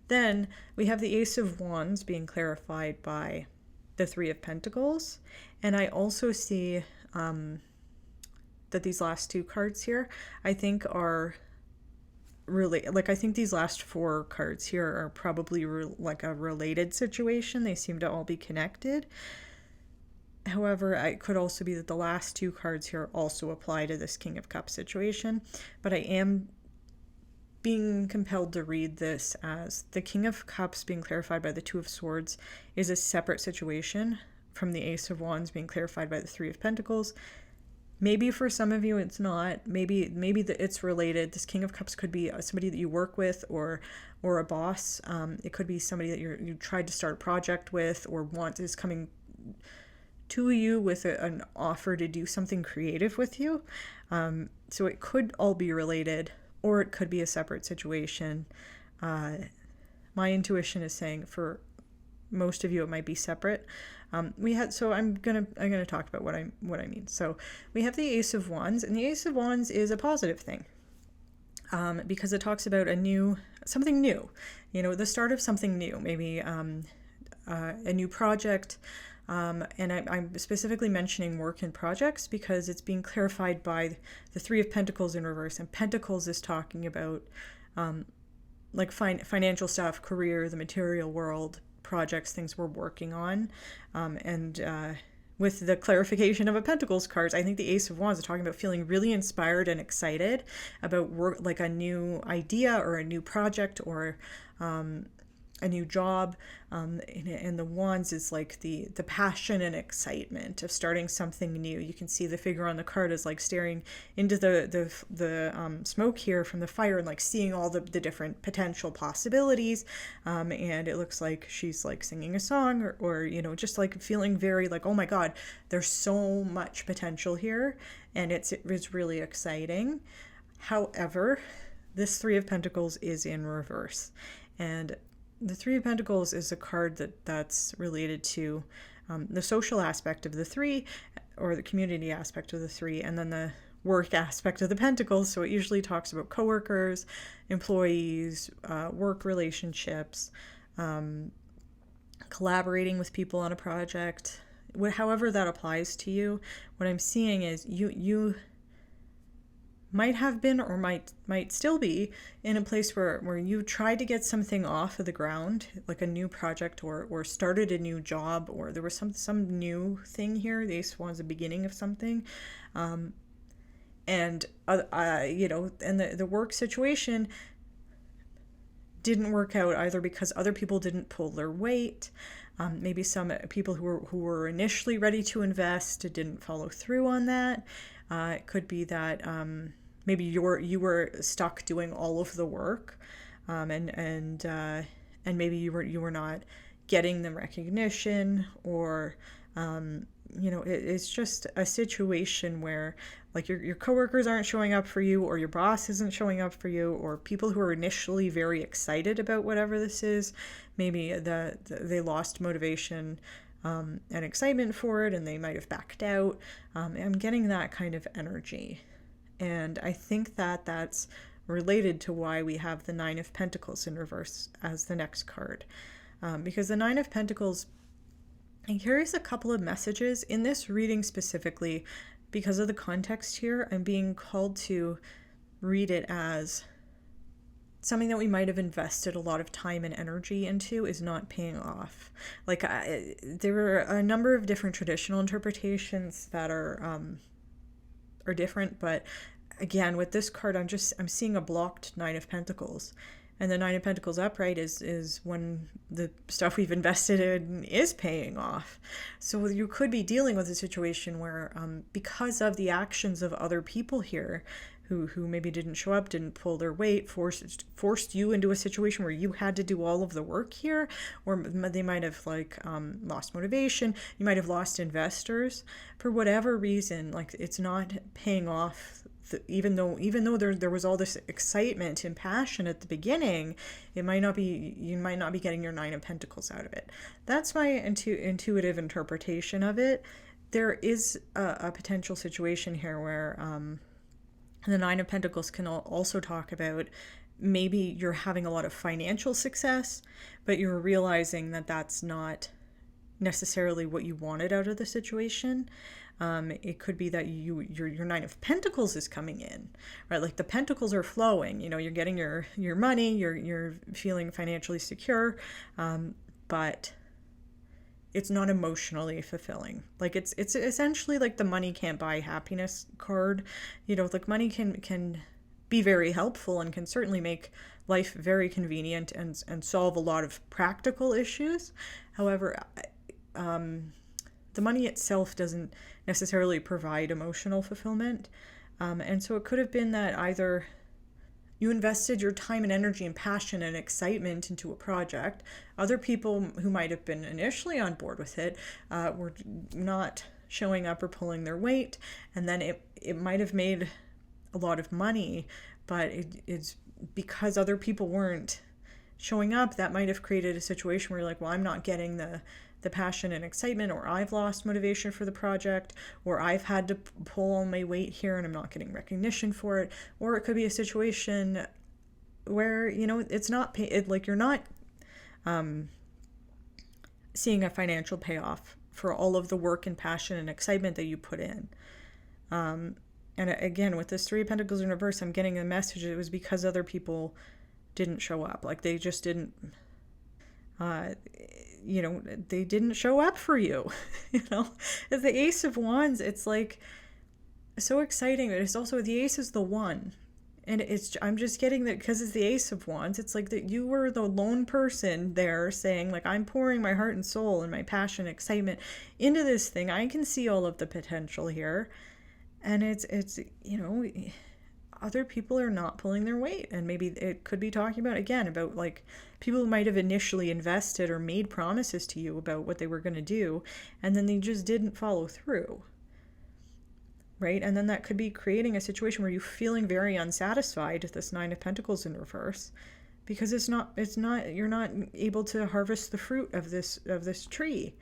Then we have the Ace of Wands being clarified by the Three of Pentacles. And I also see that these last two cards here, I think are really, like, I think these last four cards here are probably like a related situation. They seem to all be connected. However, it could also be that the last two cards here also apply to this King of Cups situation. But I am being compelled to read this as the King of Cups being clarified by the Two of Swords is a separate situation from the Ace of Wands being clarified by the Three of Pentacles. Maybe for some of you it's not. Maybe it's related. This King of Cups could be somebody that you work with, or a boss. It could be somebody that you tried to start a project with, or is coming to you with an offer to do something creative with you. So it could all be related, or it could be a separate situation. My intuition is saying for most of you it might be separate. So I'm gonna talk about what I mean. So we have the Ace of Wands, and the Ace of Wands is a positive thing, because it talks about something new, the start of something new, maybe a new project. And I'm specifically mentioning work and projects because it's being clarified by the Three of Pentacles in reverse. And Pentacles is talking about like financial stuff, career, the material world, projects, things we're working on. With the clarification of a Pentacles cards, I think the Ace of Wands is talking about feeling really inspired and excited about work, like a new idea or a new project, or a new job, and the Wands is like the passion and excitement of starting something new. You can see the figure on the card is like staring into the smoke here from the fire, and like seeing all the different potential possibilities, and it looks like she's like singing a song, or just like feeling very like, oh my god, there's so much potential here, and it's really exciting. However, this Three of Pentacles is in reverse, and the Three of Pentacles is a card that's related to the social aspect of the three, or the community aspect of the three, and then the work aspect of the Pentacles. So it usually talks about coworkers, employees, work relationships, collaborating with people on a project. However that applies to you, what I'm seeing is you might have been, or might still be, in a place where you tried to get something off of the ground, like a new project, or started a new job, or there was some new thing here. The Ace of Wands is the beginning of something, and the work situation didn't work out either because other people didn't pull their weight. Maybe some people who were initially ready to invest didn't follow through on that. It could be that maybe you were stuck doing all of the work, and maybe you were not getting the recognition, or it's just a situation where like your coworkers aren't showing up for you, or your boss isn't showing up for you, or people who are initially very excited about whatever this is, maybe they lost motivation and excitement for it, and they might have backed out. I'm getting that kind of energy. And I think that's related to why we have the Nine of Pentacles in reverse as the next card. Because the Nine of Pentacles, it carries a couple of messages. In this reading specifically, because of the context here, I'm being called to read it as something that we might have invested a lot of time and energy into is not paying off. Like there are a number of different traditional interpretations that are different, but again, with this card, I'm seeing a blocked Nine of Pentacles. And the Nine of Pentacles upright is when the stuff we've invested in is paying off. So you could be dealing with a situation where, because of the actions of other people here, who maybe didn't show up, didn't pull their weight, forced you into a situation where you had to do all of the work here, or they might have lost motivation. You might have lost investors for whatever reason. Like, it's not paying off. Even though there was all this excitement and passion at the beginning, you might not be getting your Nine of Pentacles out of it. That's my intuitive interpretation of it. There is a potential situation here where the Nine of Pentacles can also talk about maybe you're having a lot of financial success, but you're realizing that that's not necessarily what you wanted out of the situation. It could be that your Nine of Pentacles is coming in, right? Like the pentacles are flowing. You're getting your money. You're feeling financially secure, but it's not emotionally fulfilling. Like it's essentially like the money can't buy happiness card. Like money can be very helpful and can certainly make life very convenient and solve a lot of practical issues. However, the money itself doesn't necessarily provide emotional fulfillment. And so it could have been that either you invested your time and energy and passion and excitement into a project. Other people who might have been initially on board with it were not showing up or pulling their weight. And then it might have made a lot of money, but it's because other people weren't showing up, that might have created a situation where you're like, well, I'm not getting the passion and excitement, or I've lost motivation for the project, or I've had to pull all my weight here and I'm not getting recognition for it. Or it could be a situation where, it's not like you're not seeing a financial payoff for all of the work and passion and excitement that you put in. And again, with this Three of Pentacles in reverse, I'm getting a message it was because other people didn't show up. Like they just didn't they didn't show up for you. As the Ace of Wands, it's like so exciting, but it's also the Ace is the one, and I'm just getting that because it's the Ace of Wands. It's like that you were the lone person there saying, like, I'm pouring my heart and soul and my passion, excitement into this thing. I can see all of the potential here, and it's other people are not pulling their weight. And maybe it could be talking about like people who might have initially invested or made promises to you about what they were going to do, and then they just didn't follow through, right? And then that could be creating a situation where you're feeling very unsatisfied with this Nine of Pentacles in reverse, because you're not able to harvest the fruit of this tree,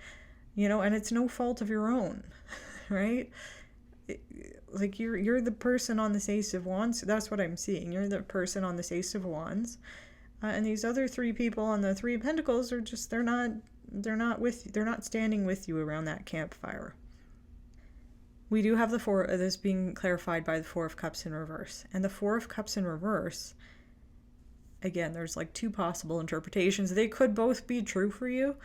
and it's no fault of your own, right? Like you're the person on this Ace of Wands. That's what I'm seeing. You're the person on this Ace of Wands, and these other three people on the Three of Pentacles are just they're not standing with you around that campfire. We do have this being clarified by the Four of Cups in reverse, and the Four of Cups in reverse. Again, there's like two possible interpretations. They could both be true for you,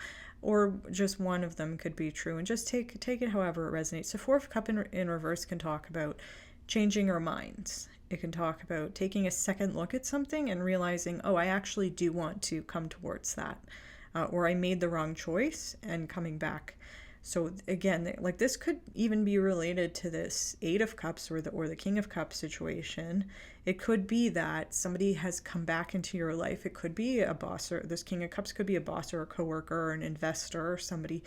or just one of them could be true, and just take it however it resonates. So Four of Cups in reverse can talk about changing our minds. It can talk about taking a second look at something and realizing, oh, I actually do want to come towards that, or I made the wrong choice, and coming back. So again, like this could even be related to this Eight of Cups or the King of Cups situation. It could be that somebody has come back into your life. It could be a boss, or this King of Cups could be a boss or a coworker or an investor, or somebody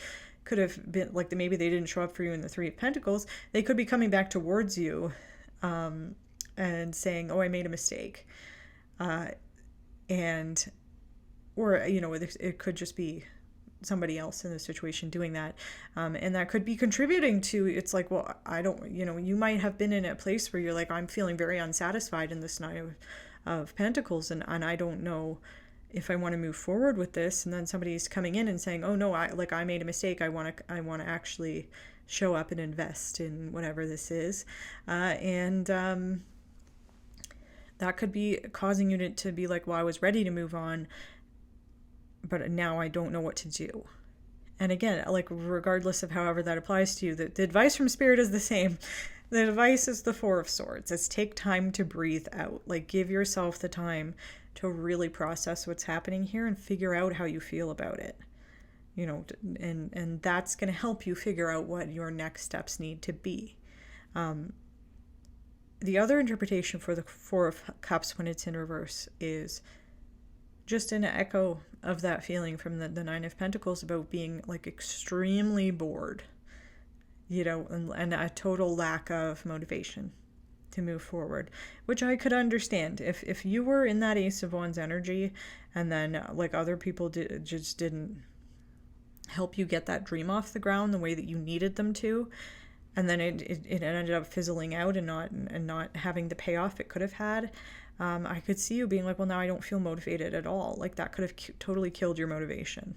could have been like maybe they didn't show up for you in the Three of Pentacles. They could be coming back towards you and saying, oh, I made a mistake. Or it could just be somebody else in the situation doing that, and that could be contributing to, it's like, well, I don't, you might have been in a place where you're like, I'm feeling very unsatisfied in this Nine of Pentacles, and I don't know if I want to move forward with this, and then somebody's coming in and saying, oh no, I made a mistake, I want to actually show up and invest in whatever this is, and That could be causing you to be like, well, I was ready to move on, but now I don't know what to do. And again, like, regardless of however that applies to you, the advice from Spirit is the same. The advice is the Four of Swords. It's take time to breathe out. Like, give yourself the time to really process what's happening here and figure out how you feel about it. You know, and that's going to help you figure out what your next steps need to be. The other interpretation for the Four of Cups when it's in reverse is just an echo of that feeling from the Nine of Pentacles about being like extremely bored, you know, and a total lack of motivation to move forward, which I could understand. If you were in that Ace of Wands energy and then like other people just didn't help you get that dream off the ground the way that you needed them to, and then it ended up fizzling out and not having the payoff it could have had, I could see you being like, well, now I don't feel motivated at all. Like, that could have totally killed your motivation.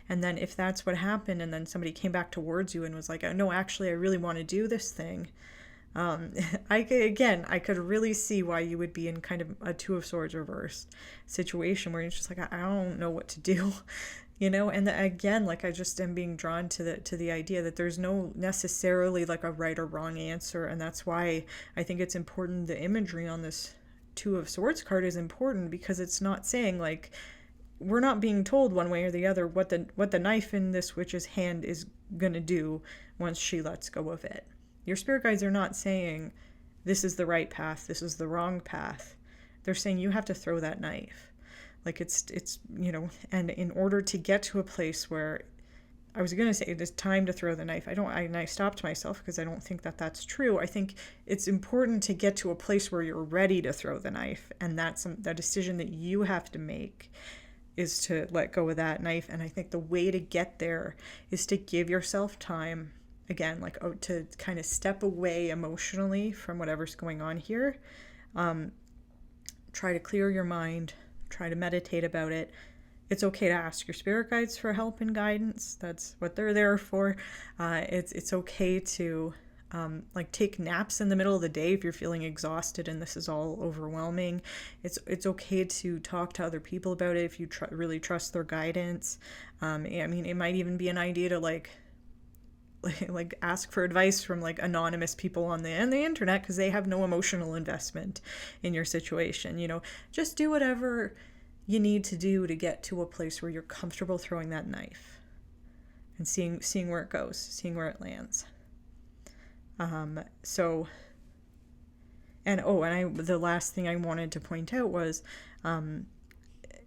And then if that's what happened, and then somebody came back towards you and was like, oh, no, actually, I really want to do this thing. I could really see why you would be in kind of a Two of Swords reversed situation where you're just like, I don't know what to do. You know, and again, like, I just am being drawn to the idea that there's no necessarily like a right or wrong answer, and that's why I think it's important. The imagery on this Two of Swords card is important, because it's not saying like, we're not being told one way or the other what the knife in this witch's hand is gonna do once she lets go of it. Your spirit guides are not saying this is the right path, this is the wrong path. They're saying you have to throw that knife. Like, it's you know, and in order to get to a place where, I was going to say it's time to throw the knife. I stopped myself because I don't think that that's true. I think it's important to get to a place where you're ready to throw the knife. And that's the decision that you have to make, is to let go of that knife. And I think the way to get there is to give yourself time, again, like, to kind of step away emotionally from whatever's going on here. Try to clear your mind. Try to meditate about it. It's okay to ask your spirit guides for help and guidance. That's what they're there for. It's okay to like, take naps in the middle of the day if you're feeling exhausted and this is all overwhelming. It's okay to talk to other people about it if you really trust their guidance. I mean, it might even be an idea to like ask for advice from like anonymous people on the internet, because they have no emotional investment in your situation. You know, just do whatever you need to do to get to a place where you're comfortable throwing that knife and seeing where it goes, seeing where it lands. The last thing I wanted to point out was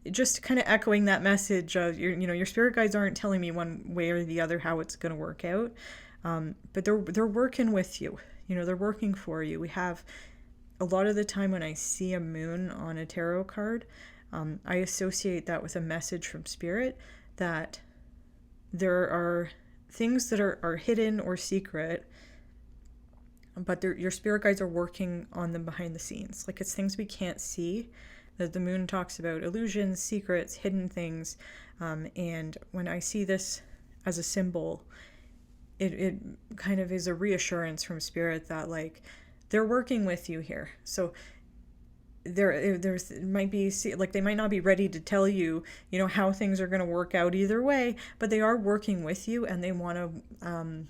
just kind of echoing that message of your spirit guides aren't telling me one way or the other how it's going to work out, but they're working with you. You know, they're working for you. We have a lot of the time when I see a moon on a tarot card, I associate that with a message from spirit that there are things that are hidden or secret, but your spirit guides are working on them behind the scenes. Like, it's things we can't see. That the moon talks about illusions, secrets, hidden things. And when I see this as a symbol, it kind of is a reassurance from spirit that, like, they're working with you here. So there's might be, like, they might not be ready to tell you, you know, how things are going to work out either way, but they are working with you, and they want to,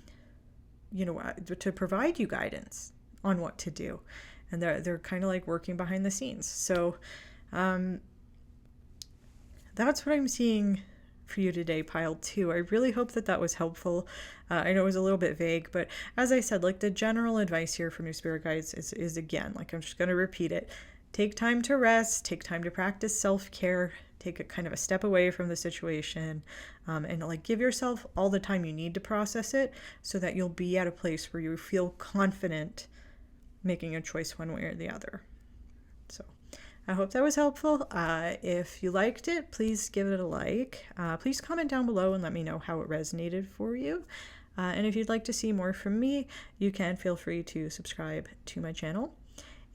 to provide you guidance on what to do. And they're kind of like working behind the scenes. So that's what I'm seeing for you today, pile 2. I really hope that was helpful. I know it was a little bit vague, but as I said, like, the general advice here from your spirit guides is again, like, I'm just going to repeat it. Take time to rest, take time to practice self-care, take a kind of a step away from the situation, and like, give yourself all the time you need to process it so that you'll be at a place where you feel confident making a choice one way or the other. So I hope that was helpful. If you liked it, please give it a like. Please comment down below and let me know how it resonated for you. And if you'd like to see more from me, you can feel free to subscribe to my channel.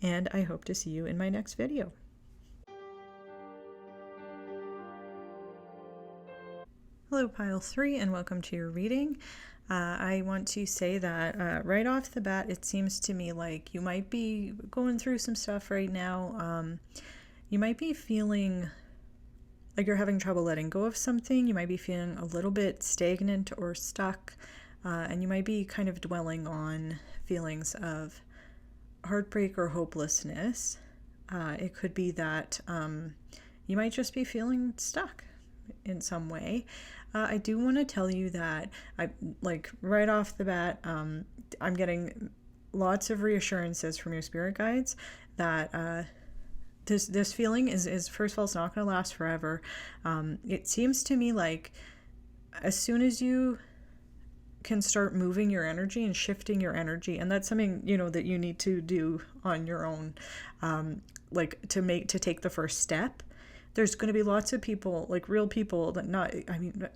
And I hope to see you in my next video. Hello, Pile 3, and welcome to your reading. I want to say that right off the bat, it seems to me like you might be going through some stuff right now. You might be feeling like you're having trouble letting go of something. You might be feeling a little bit stagnant or stuck, and you might be kind of dwelling on feelings of heartbreak or hopelessness. It could be that you might just be feeling stuck in some way. I do want to tell you that right off the bat, I'm getting lots of reassurances from your spirit guides that this feeling is first of all, it's not going to last forever. It seems to me like as soon as you can start moving your energy and shifting your energy, and that's something that you need to do on your own, to take the first step. There's going to be lots of people, like real people, that in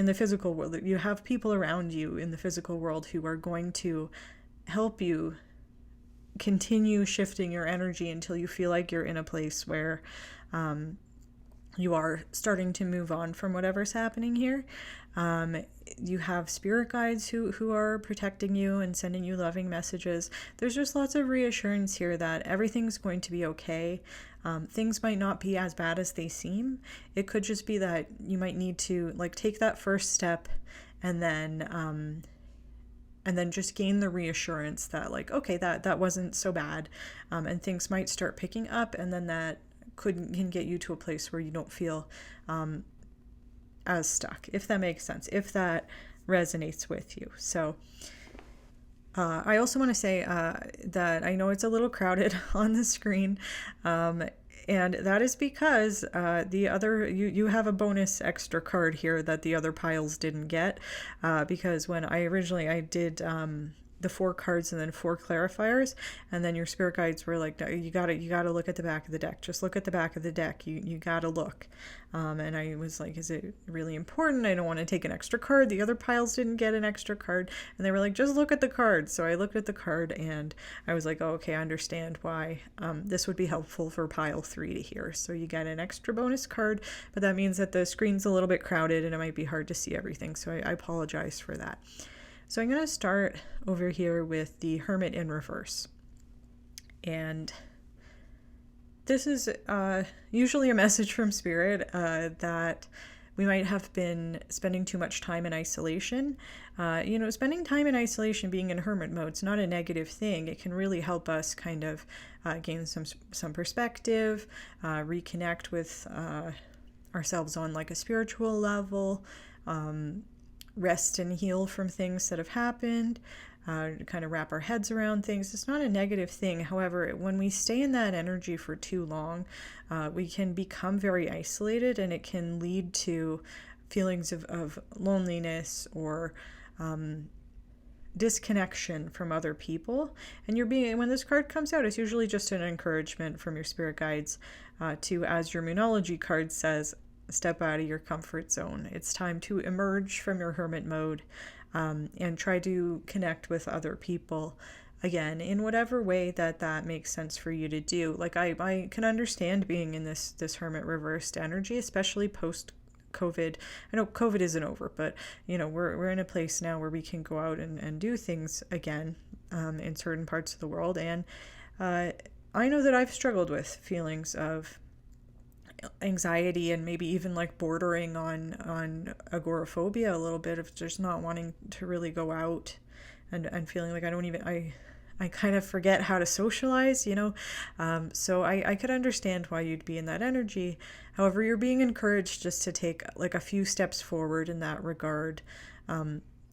the physical world, you have people around you in the physical world who are going to help you continue shifting your energy until you feel like you're in a place where you are starting to move on from whatever's happening here. You have spirit guides who are protecting you and sending you loving messages. There's just lots of reassurance here that everything's going to be okay. Things might not be as bad as they seem. It could just be that you might need to take that first step and then just gain the reassurance that okay, that wasn't so bad, and things might start picking up, and then that can get you to a place where you don't feel as stuck, if that makes sense, if that resonates with you. So I also want to say that I know it's a little crowded on the screen, and that is because the other you have a bonus extra card here that the other piles didn't get, because when I did the 4 cards and then 4 clarifiers, and then your spirit guides were like, no, you gotta look at the back of the deck. Just look at the back of the deck. You gotta look. And I was like, is it really important? I don't want to take an extra card. The other piles didn't get an extra card, and they were like, just look at the card. So I looked at the card and I was like, oh, okay, I understand why this would be helpful for pile 3 to hear. So you get an extra bonus card, but that means that the screen's a little bit crowded and it might be hard to see everything. So I apologize for that. So I'm going to start over here with the Hermit in reverse. And this is usually a message from Spirit that we might have been spending too much time in isolation. Spending time in isolation, being in hermit mode, is not a negative thing. It can really help us kind of gain some perspective, reconnect with ourselves on a spiritual level, rest and heal from things that have happened, kind of wrap our heads around things. It's not a negative thing. However, when we stay in that energy for too long, we can become very isolated, and it can lead to feelings of loneliness or disconnection from other people. And when this card comes out, it's usually just an encouragement from your spirit guides to, as your Moonology card says, step out of your comfort zone. It's time to emerge from your hermit mode and try to connect with other people again in whatever way that makes sense for you to do. I can understand being in this hermit reversed energy, especially post COVID. I know COVID isn't over, but we're in a place now where we can go out and do things again in certain parts of the world. And I know that I've struggled with feelings of anxiety and maybe even bordering on agoraphobia a little bit, of just not wanting to really go out and feeling like I kind of forget how to socialize, so I could understand why you'd be in that energy. However, you're being encouraged just to take a few steps forward in that regard,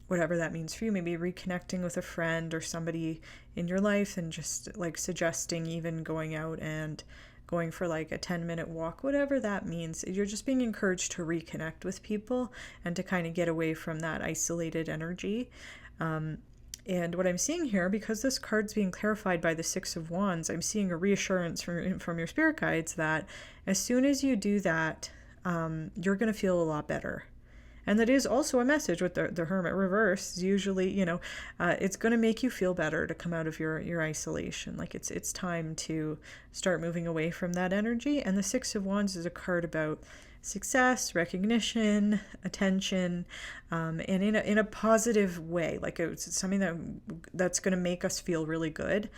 whatever that means for you. Maybe reconnecting with a friend or somebody in your life, and just suggesting even going out and going for a 10-minute walk, whatever that means. You're just being encouraged to reconnect with people and to kind of get away from that isolated energy. And what I'm seeing here, because this card's being clarified by the 6 of Wands, I'm seeing a reassurance from your spirit guides that as soon as you do that, you're going to feel a lot better. And that is also a message with the Hermit reverse. Usually, it's going to make you feel better to come out of your isolation. It's time to start moving away from that energy. And the 6 of Wands is a card about success, recognition, attention, and in a positive way. Like it's something that's going to make us feel really good.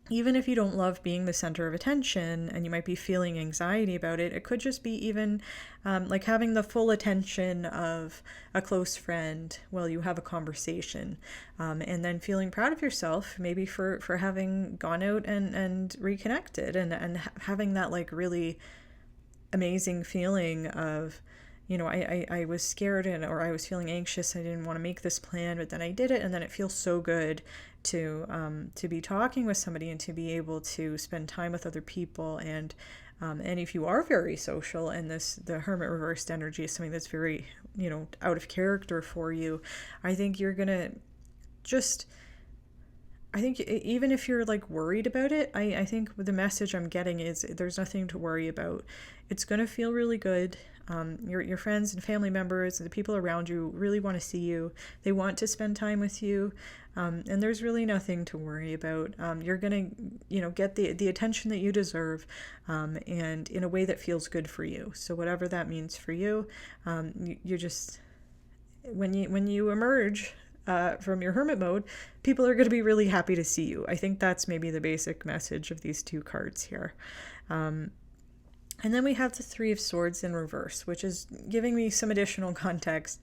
Even if you don't love being the center of attention and you might be feeling anxiety about it, it could just be even like having the full attention of a close friend while you have a conversation, and then feeling proud of yourself maybe for having gone out and reconnected, and having that like really amazing feeling of, I was scared or I was feeling anxious. I didn't want to make this plan, but then I did it, and then it feels so good to be talking with somebody and to be able to spend time with other people. And if you are very social, and the hermit reversed energy is something that's very, out of character for you, I think you're gonna just. I think even if you're like worried about it, I think the message I'm getting is there's nothing to worry about. It's going to feel really good. Your friends and family members, the people around you really want to see you. They want to spend time with you. And there's really nothing to worry about. You're going to, get the attention that you deserve, and in a way that feels good for you. So whatever that means for you, you just, when you emerge from your hermit mode, people are going to be really happy to see you. I think that's maybe the basic message of these two cards here. And then we have the Three of Swords in reverse, which is giving me some additional context,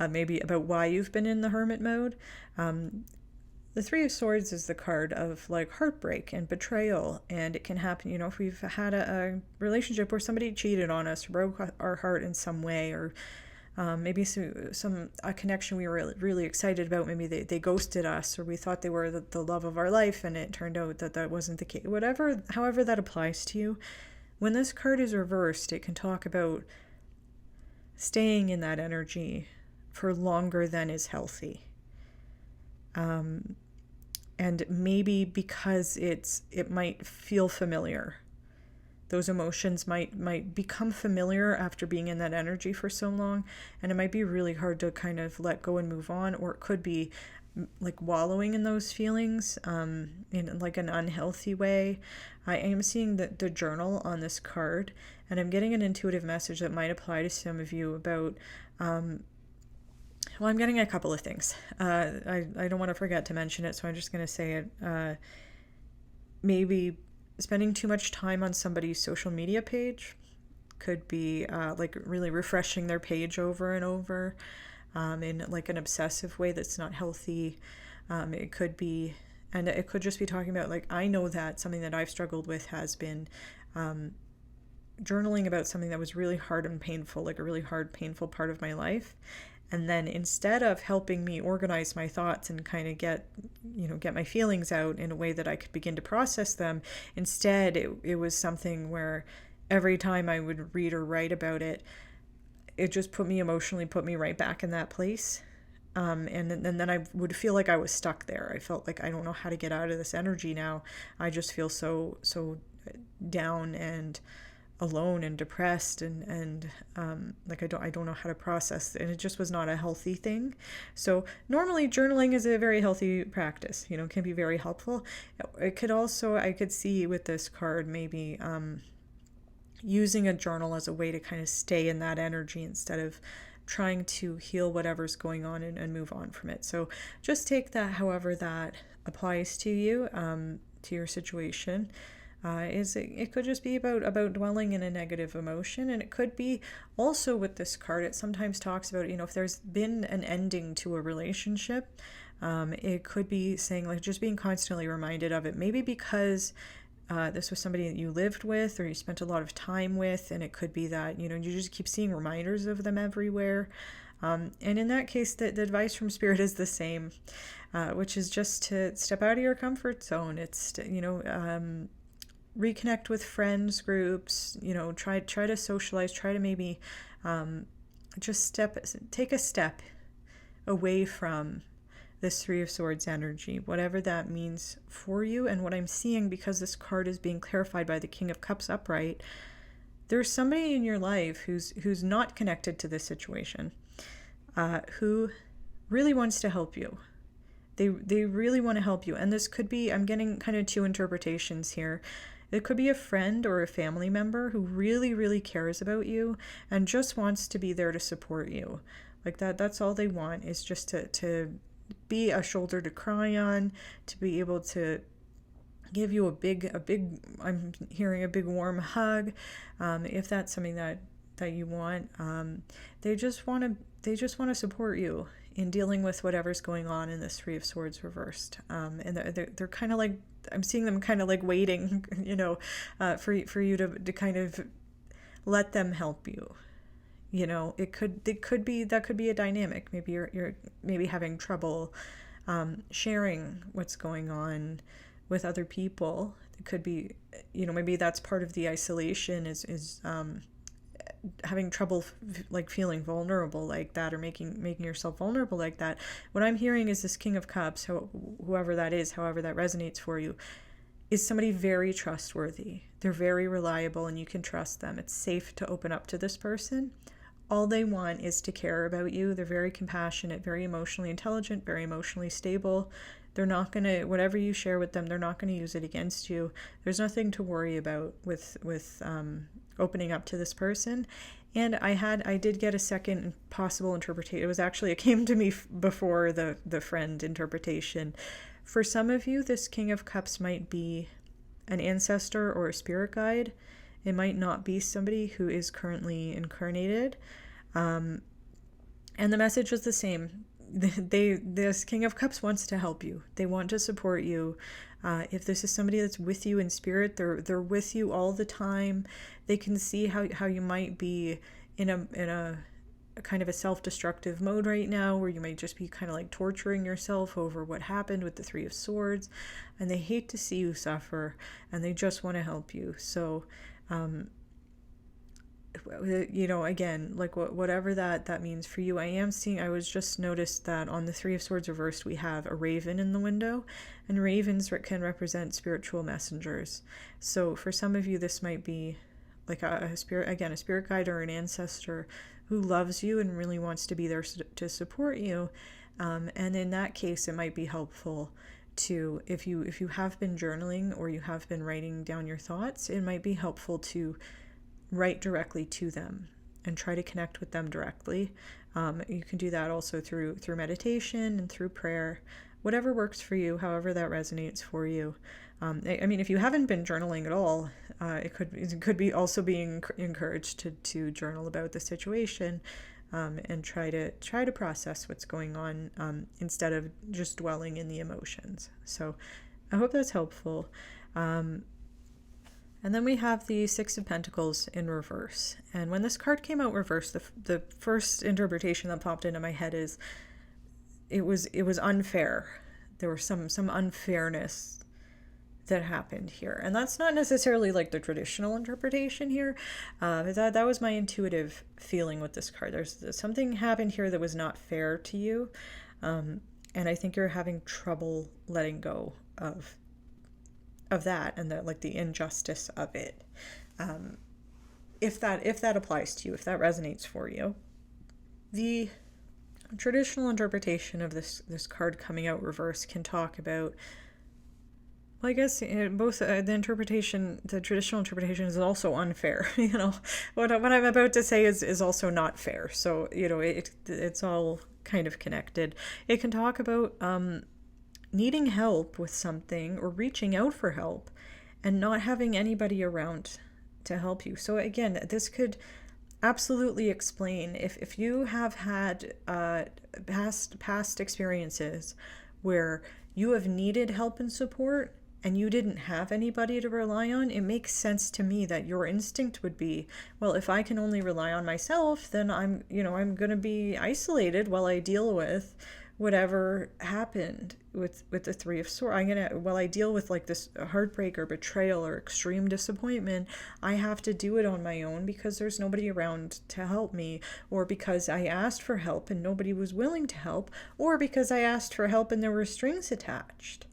maybe about why you've been in the hermit mode. The Three of Swords is the card of like heartbreak and betrayal, and it can happen, if we've had a relationship where somebody cheated on us, broke our heart in some way, or maybe a connection we were really excited about. Maybe they ghosted us, or we thought they were the love of our life, and it turned out that wasn't the case. However that applies to you. When this card is reversed, it can talk about staying in that energy for longer than is healthy. And maybe because it might feel familiar. Those emotions might become familiar after being in that energy for so long, and it might be really hard to kind of let go and move on, or it could be like wallowing in those feelings in like an unhealthy way. I am seeing the journal on this card, and I'm getting an intuitive message that might apply to some of you about well, I'm getting a couple of things. I don't want to forget to mention it, so I'm just going to say it. Maybe spending too much time on somebody's social media page could be like really refreshing their page over and over in like an obsessive way that's not healthy. It could be, and it could just be talking about, like, I know that something that I've struggled with has been journaling about something that was really hard and painful, like a really hard, painful part of my life. And then instead of helping me organize my thoughts and kind of get my feelings out in a way that I could begin to process them, instead it was something where every time I would read or write about it, it just put me right back in that place. And then I would feel like I was stuck there. I felt like I don't know how to get out of this energy now. I just feel so down and alone and depressed, and like I don't know how to process, and it just was not a healthy thing. So normally journaling is a very healthy practice, can be very helpful. It could also, I could see with this card, maybe using a journal as a way to kind of stay in that energy instead of trying to heal whatever's going on and move on from it. So just take that however that applies to you, to your situation. It could just be about dwelling in a negative emotion, and it could be also with this card, it sometimes talks about, if there's been an ending to a relationship, it could be saying, like, just being constantly reminded of it, maybe because this was somebody that you lived with or you spent a lot of time with, and it could be that, you just keep seeing reminders of them everywhere. And in that case, the advice from Spirit is the same, which is just to step out of your comfort zone. It's, reconnect with friends groups, try to socialize, try to maybe just take a step away from this Three of Swords energy, whatever that means for you. And what I'm seeing, because this card is being clarified by the King of Cups upright, there's somebody in your life who's not connected to this situation, who really wants to help you. They really want to help you. And this could be, I'm getting kind of two interpretations here. It could be a friend or a family member who really, really cares about you and just wants to be there to support you. Like that's all they want, is just to be a shoulder to cry on, to be able to give you a big, I'm hearing a big warm hug. If that's something that you want, they just want to support you in dealing with whatever's going on in this Three of Swords reversed. And they're kind of like, I'm seeing them kind of like waiting, for you to kind of let them help you. It could be a dynamic. Maybe you're maybe having trouble sharing what's going on with other people. It could be, maybe that's part of the isolation, is having trouble like feeling vulnerable like that, or making yourself vulnerable like that. What I'm hearing is this King of Cups, whoever that is, however that resonates for you, is somebody very trustworthy. They're very reliable and you can trust them. It's safe to open up to this person. All they want is to care about you. They're very compassionate, very emotionally intelligent, very emotionally stable. They're not going to, whatever you share with them, they're not going to use it against you. There's nothing to worry about with opening up to this person. And I did get a second possible interpretation. It came to me before the friend interpretation. For some of you, this King of Cups might be an ancestor or a spirit guide. It might not be somebody who is currently incarnated. And the message was the same. This King of Cups wants to help you. They want to support you. If this is somebody that's with you in spirit, they're with you all the time. They can see how you might be in a kind of a self-destructive mode right now, where you might just be kind of like torturing yourself over what happened with the Three of Swords, and they hate to see you suffer, and they just want to help you. So again, like whatever that means for you. I was just noticed that on the Three of Swords reversed, we have a raven in the window, and ravens can represent spiritual messengers. So for some of you, this might be like a spirit guide or an ancestor who loves you and really wants to be there to support you. And in that case, it might be helpful to, if you have been journaling or you have been writing down your thoughts, it might be helpful to write directly to them and try to connect with them directly. You can do that also through meditation and through prayer, whatever works for you, however that resonates for you. If you haven't been journaling at all, it could be also being encouraged to journal about the situation, and try to process what's going on, instead of just dwelling in the emotions. So I hope that's helpful. And then we have the Six of Pentacles in reverse. And when this card came out reversed, the first interpretation that popped into my head is it was unfair. There was some unfairness that happened here. And that's not necessarily like the traditional interpretation here. That was my intuitive feeling with this card. There's something happened here that was not fair to you. And I think you're having trouble letting go of that, and the injustice of it. If that applies to you, if that resonates for you. The traditional interpretation of this card coming out reverse can talk about, well, I guess both the traditional interpretation is also unfair. What I'm about to say is also not fair. So it's all kind of connected. It can talk about needing help with something or reaching out for help and not having anybody around to help you. So again, this could absolutely explain if you have had past experiences where you have needed help and support and you didn't have anybody to rely on. It makes sense to me that your instinct would be, well, if I can only rely on myself, then I'm going to be isolated while I deal with whatever happened with the Three of Swords. While I deal with like this heartbreak or betrayal or extreme disappointment, I have to do it on my own because there's nobody around to help me, or because I asked for help and nobody was willing to help, or because I asked for help and there were strings attached.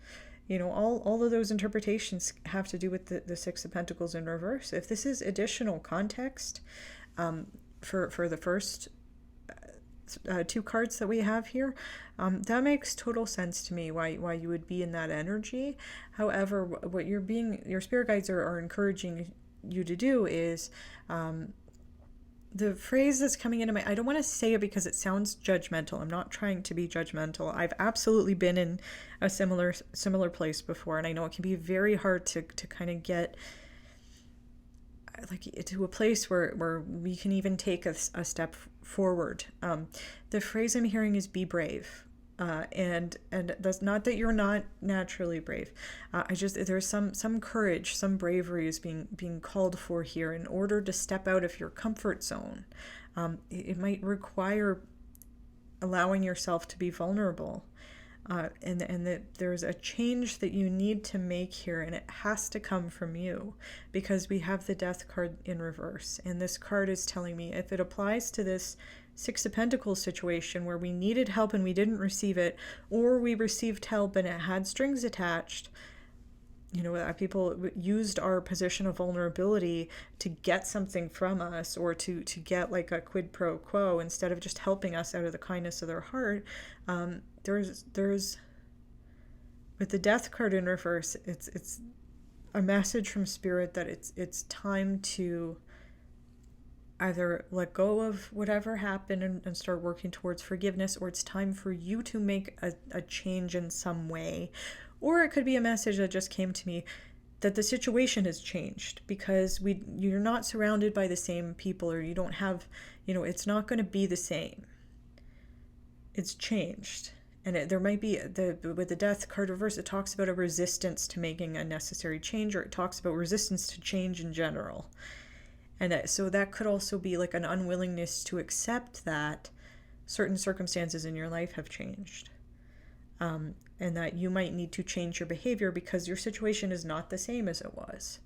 All of those interpretations have to do with the Six of Pentacles in reverse. If this is additional context for the first two cards that we have here, that makes total sense to me why you would be in that energy. However, what your spirit guides are encouraging you to do is, the phrase that's coming into I don't want to say it because it sounds judgmental. I'm not trying to be judgmental. I've absolutely been in a similar place before, and I know it can be very hard to kind of get like to a place where we can even take a step forward. The phrase I'm hearing is "be brave." And that's not that you're not naturally brave. I just there's some courage, some bravery is being called for here in order to step out of your comfort zone. It might require allowing yourself to be vulnerable, and that there's a change that you need to make here, and it has to come from you, because we have the Death card in reverse, and this card is telling me if it applies to this Six of Pentacles situation where we needed help and we didn't receive it, or we received help and it had strings attached. People used our position of vulnerability to get something from us, or to get like a quid pro quo instead of just helping us out of the kindness of their heart. There's with the Death card in reverse, it's a message from Spirit that it's time to either let go of whatever happened and start working towards forgiveness, or it's time for you to make a change in some way. Or it could be a message that just came to me that the situation has changed because you're not surrounded by the same people, or you don't have, it's not going to be the same. It's changed. And there might be, with the Death card reverse, it talks about a resistance to making a necessary change, or it talks about resistance to change in general. And so that could also be like an unwillingness to accept that certain circumstances in your life have changed. And that you might need to change your behavior because your situation is not the same as it was.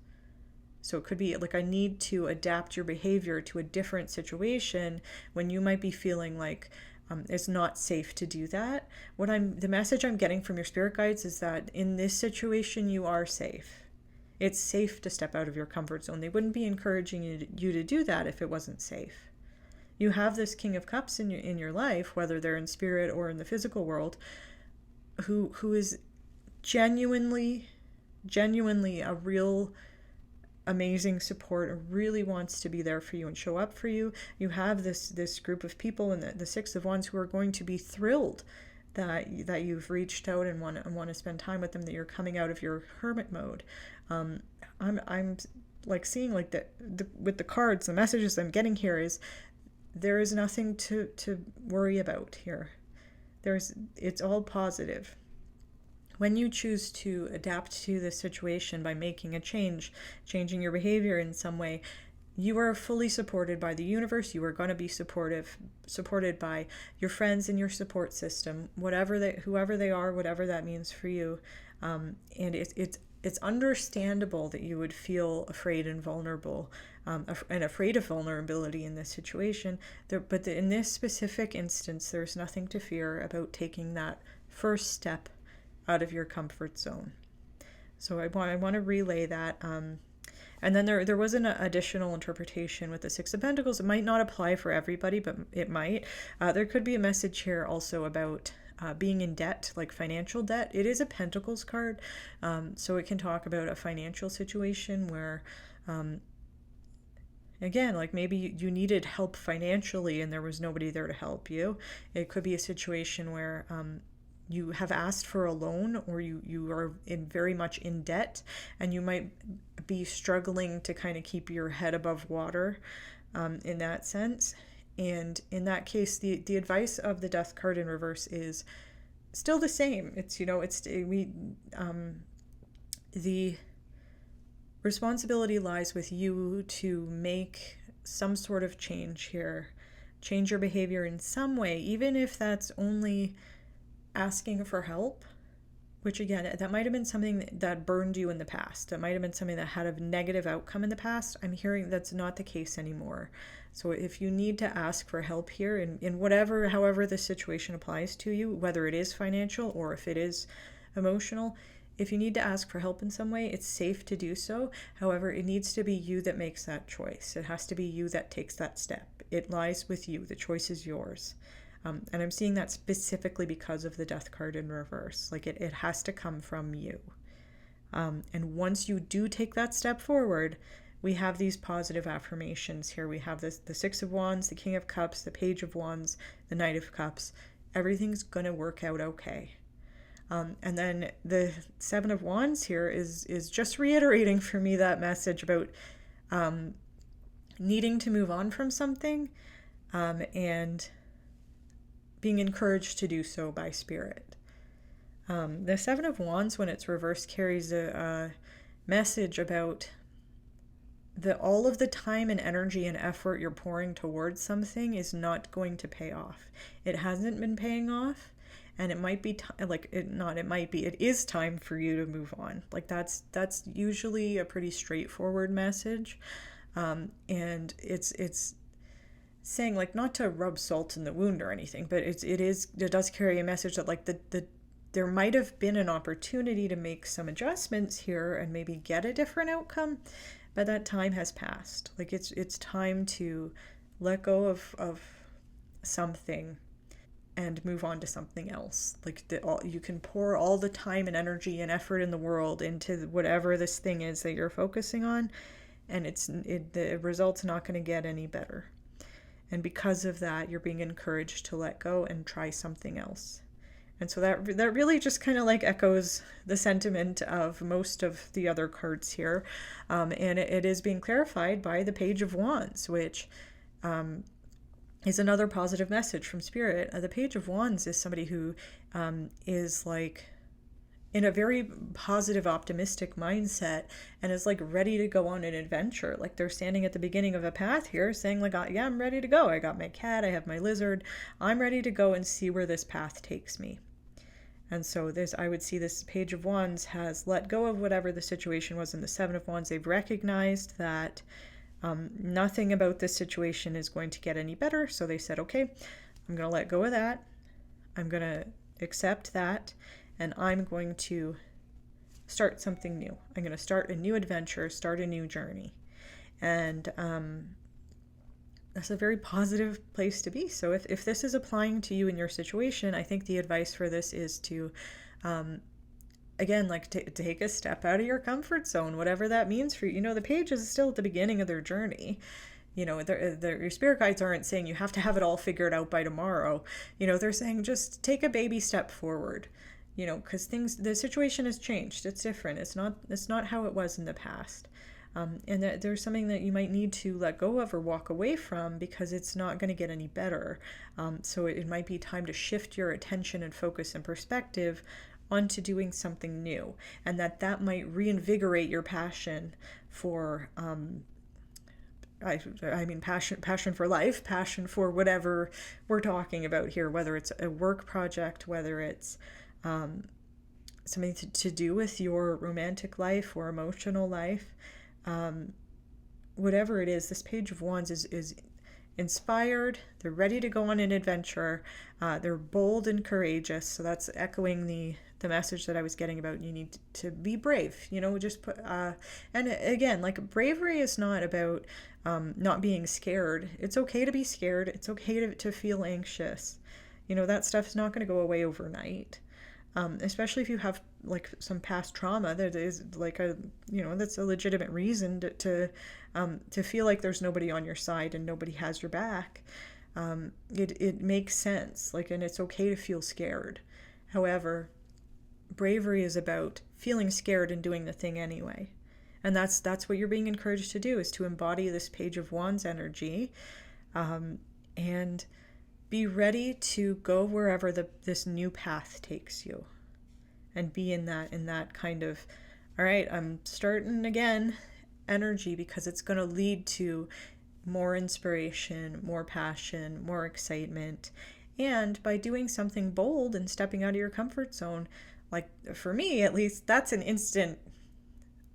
So it could be like, I need to adapt your behavior to a different situation when you might be feeling like it's not safe to do that. The message I'm getting from your spirit guides is that in this situation, you are safe. It's safe to step out of your comfort zone. They wouldn't be encouraging you to do that if it wasn't safe. You have this King of Cups in your life, whether they're in spirit or in the physical world, who is genuinely a real amazing support, really wants to be there for you and show up for you. You have this group of people in the Six of Wands who are going to be thrilled that you've reached out and want to spend time with them, that you're coming out of your hermit mode. I'm like seeing like with the cards, the messages I'm getting here is there is nothing to worry about here. It's all positive. When you choose to adapt to the situation by making a change, changing your behavior in some way, you are fully supported by the universe. You are going to be supported by your friends in your support system, whoever they are, whatever that means for you. And it's understandable that you would feel afraid and vulnerable, and afraid of vulnerability in this situation. But in this specific instance, there's nothing to fear about taking that first step out of your comfort zone. So I want to relay that. And then there was an additional interpretation with the Six of Pentacles. It might not apply for everybody, but it might. There could be a message here also about being in debt, like financial debt. It is a Pentacles card, so it can talk about a financial situation where, again, like maybe you needed help financially and there was nobody there to help you. It could be a situation where you have asked for a loan, or you are very much in debt, and you might be struggling to kind of keep your head above water in that sense. And in that case, the advice of the Death card in reverse is still the same. The responsibility lies with you to make some sort of change here, change your behavior in some way, even if that's only asking for help, which again, that might have been something that burned you in the past. That might have been something that had a negative outcome in the past. I'm hearing that's not the case anymore. So if you need to ask for help here in however the situation applies to you, whether it is financial or if it is emotional, if you need to ask for help in some way, it's safe to do so. However, it needs to be you that makes that choice. It has to be you that takes that step. It lies with you. The choice is yours. And I'm seeing that specifically because of the death card in reverse. Like it has to come from you. And once you do take that step forward, we have these positive affirmations here. We have this, the Six of Wands, the King of Cups, the Page of Wands, the Knight of Cups. Everything's going to work out okay. And then the Seven of Wands here is just reiterating for me that message about needing to move on from something and being encouraged to do so by Spirit. The Seven of Wands, when it's reversed, carries a message about all of the time and energy and effort you're pouring towards something is not going to pay off. It hasn't been paying off, and it might be it is time for you to move on. Like that's usually a pretty straightforward message, and it's saying, like, not to rub salt in the wound or anything, but it does carry a message that, like, there might have been an opportunity to make some adjustments here and maybe get a different outcome, but that time has passed. Like it's time to let go of something and move on to something else. Like you can pour all the time and energy and effort in the world into whatever this thing is that you're focusing on, and the result's not going to get any better. And because of that, you're being encouraged to let go and try something else. And so that really just kind of like echoes the sentiment of most of the other cards here. And it is being clarified by the Page of Wands, which is another positive message from Spirit. The Page of Wands is somebody who is like in a very positive, optimistic mindset and is like ready to go on an adventure. Like they're standing at the beginning of a path here saying, like, yeah, I'm ready to go. I got my cat, I have my lizard. I'm ready to go and see where this path takes me. And so I would see this Page of Wands has let go of whatever the situation was in the Seven of Wands. They've recognized that nothing about this situation is going to get any better. So they said, okay, I'm going to let go of that. I'm going to accept that. And I'm going to start something new. I'm going to start a new adventure, start a new journey. And that's a very positive place to be. So if this is applying to you in your situation, I think the advice for this is to, again, like take a step out of your comfort zone, whatever that means for you. You know, the page is still at the beginning of their journey. You know, your spirit guides aren't saying you have to have it all figured out by tomorrow. You know, they're saying just take a baby step forward. You know, because the situation has changed. It's different. It's not how it was in the past. And that there's something that you might need to let go of or walk away from because it's not going to get any better. So it might be time to shift your attention and focus and perspective onto doing something new. And that might reinvigorate your passion for, passion for life, passion for whatever we're talking about here, whether it's a work project, whether it's something to do with your romantic life or emotional life, whatever it is. This Page of Wands is inspired. They're ready to go on an adventure. They're bold and courageous. So that's echoing the message that I was getting about you need to be brave. You know, just put and again, like, bravery is not about not being scared. It's okay to be scared. It's okay to feel anxious. You know, that stuff's not going to go away overnight. Especially if you have like some past trauma, that is like that's a legitimate reason to feel like there's nobody on your side and nobody has your back. It makes sense, like, and it's okay to feel scared. However, bravery is about feeling scared and doing the thing anyway. And that's what you're being encouraged to do, is to embody this Page of Wands energy, and be ready to go wherever this new path takes you, and be in that kind of, all right, I'm starting again energy, because it's going to lead to more inspiration, more passion, more excitement. And by doing something bold and stepping out of your comfort zone, like for me at least, that's an instant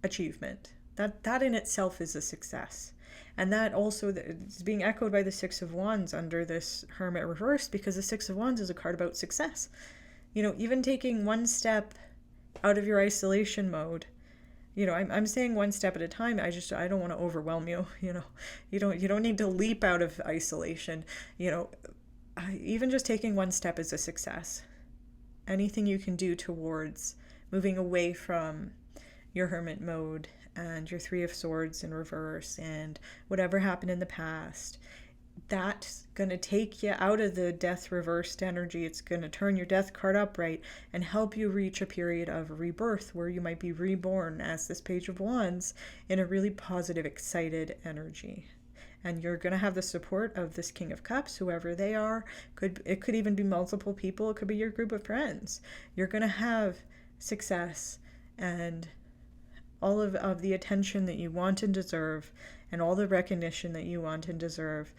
achievement. That in itself is a success. And that also is being echoed by the Six of Wands under this Hermit reverse, because the Six of Wands is a card about success. You know, even taking one step out of your isolation mode. You know, I'm saying one step at a time. I don't want to overwhelm you. You know, you don't need to leap out of isolation. You know, even just taking one step is a success. Anything you can do towards moving away from your hermit mode and your Three of Swords in reverse and whatever happened in the past, that's going to take you out of the death reversed energy. It's going to turn your death card upright and help you reach a period of rebirth where you might be reborn as this Page of Wands in a really positive, excited energy. And you're going to have the support of this King of Cups, whoever they are. It could even be multiple people. It could be your group of friends. You're going to have success and all of the attention that you want and deserve, and all the recognition that you want and deserve.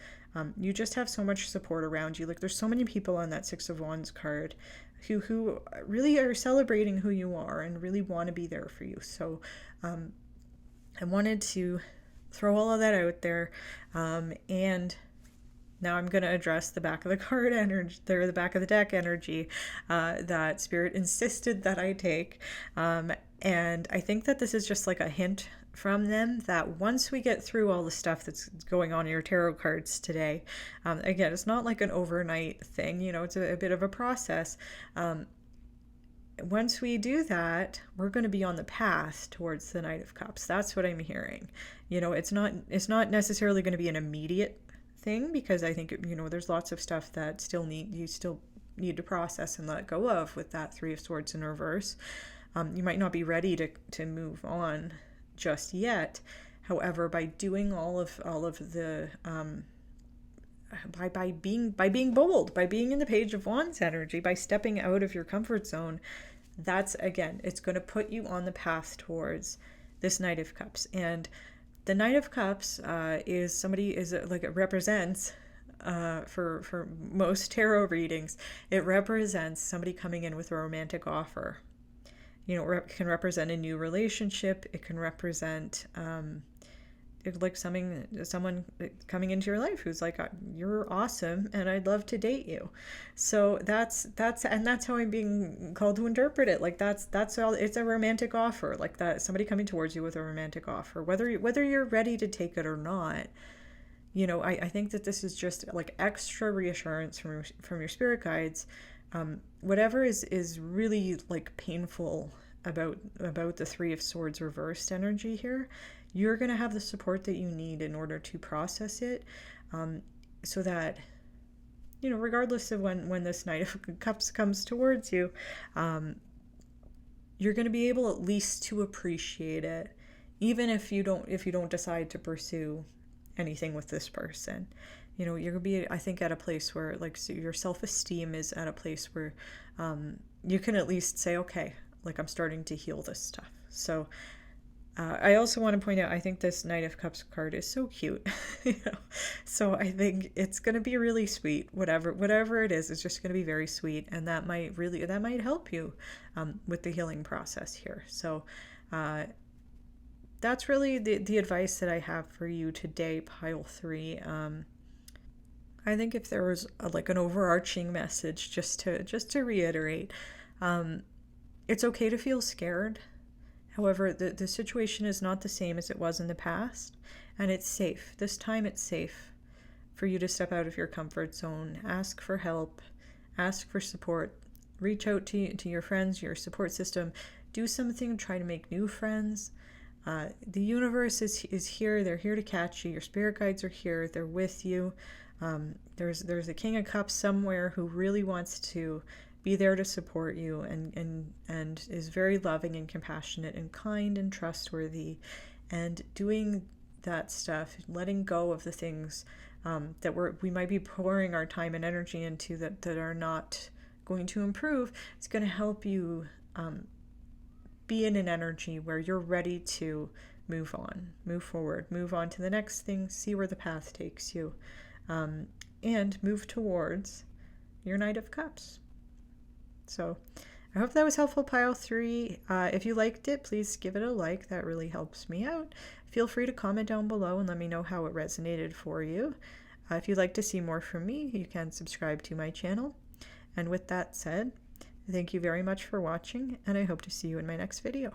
You just have so much support around you. Like, there's so many people on that Six of Wands card who really are celebrating who you are and really want to be there for you. So I wanted to throw all of that out there, and now I'm going to address the back of the card energy, the back of the deck energy that Spirit insisted that I take. And I think that this is just like a hint from them that once we get through all the stuff that's going on in your tarot cards today, again, it's not like an overnight thing, it's a bit of a process. Once we do that, we're going to be on the path towards the Knight of Cups. That's what I'm hearing. It's not necessarily going to be an immediate thing, because I think there's lots of stuff that you still need to process and let go of with that Three of Swords in reverse. You might not be ready to move on just yet. However, by doing all of the by being bold, by being in the Page of Wands energy, by stepping out of your comfort zone, that's, again, it's going to put you on the path towards this Knight of Cups. And the Knight of Cups it represents, for most tarot readings, it represents somebody coming in with a romantic offer. It can represent a new relationship. It can represent like someone coming into your life who's like, you're awesome and I'd love to date you. So that's how I'm being called to interpret it. Like that's all. It's a romantic offer, like that, somebody coming towards you with a romantic offer, whether you're ready to take it or not. I think that this is just like extra reassurance from your spirit guides. Whatever is really like painful about the Three of Swords reversed energy here, you're going to have the support that you need in order to process it, so that, regardless of when this Knight of Cups comes towards you, you're going to be able at least to appreciate it, even if you don't decide to pursue anything with this person. You're going to be, I think, at a place where, like, so your self-esteem is at a place where you can at least say, okay, like, I'm starting to heal this stuff. So I also want to point out, I think this Knight of Cups card is so cute. So I think it's going to be really sweet. Whatever it is, it's just going to be very sweet, and that might help you with the healing process here. So that's really the advice that I have for you today, pile 3. I think if there was an overarching message, just to reiterate, it's okay to feel scared. However, the situation is not the same as it was in the past, and it's safe. This time it's safe for you to step out of your comfort zone, ask for help, ask for support, reach out to your friends, your support system, do something, try to make new friends. The universe is here. They're here to catch you. Your spirit guides are here. They're with you. There's a King of Cups somewhere who really wants to be there to support you and is very loving and compassionate and kind and trustworthy, and doing that stuff, letting go of the things that we might be pouring our time and energy into that are not going to improve. It's going to help you be in an energy where you're ready to move on, move forward, move on to the next thing, see where the path takes you, and move towards your Knight of Cups. So I hope that was helpful, pile 3. If you liked it, please give it a like. That really helps me out. Feel free to comment down below and let me know how it resonated for you. If you'd like to see more from me, you can subscribe to my channel. And with that said, thank you very much for watching, and I hope to see you in my next video.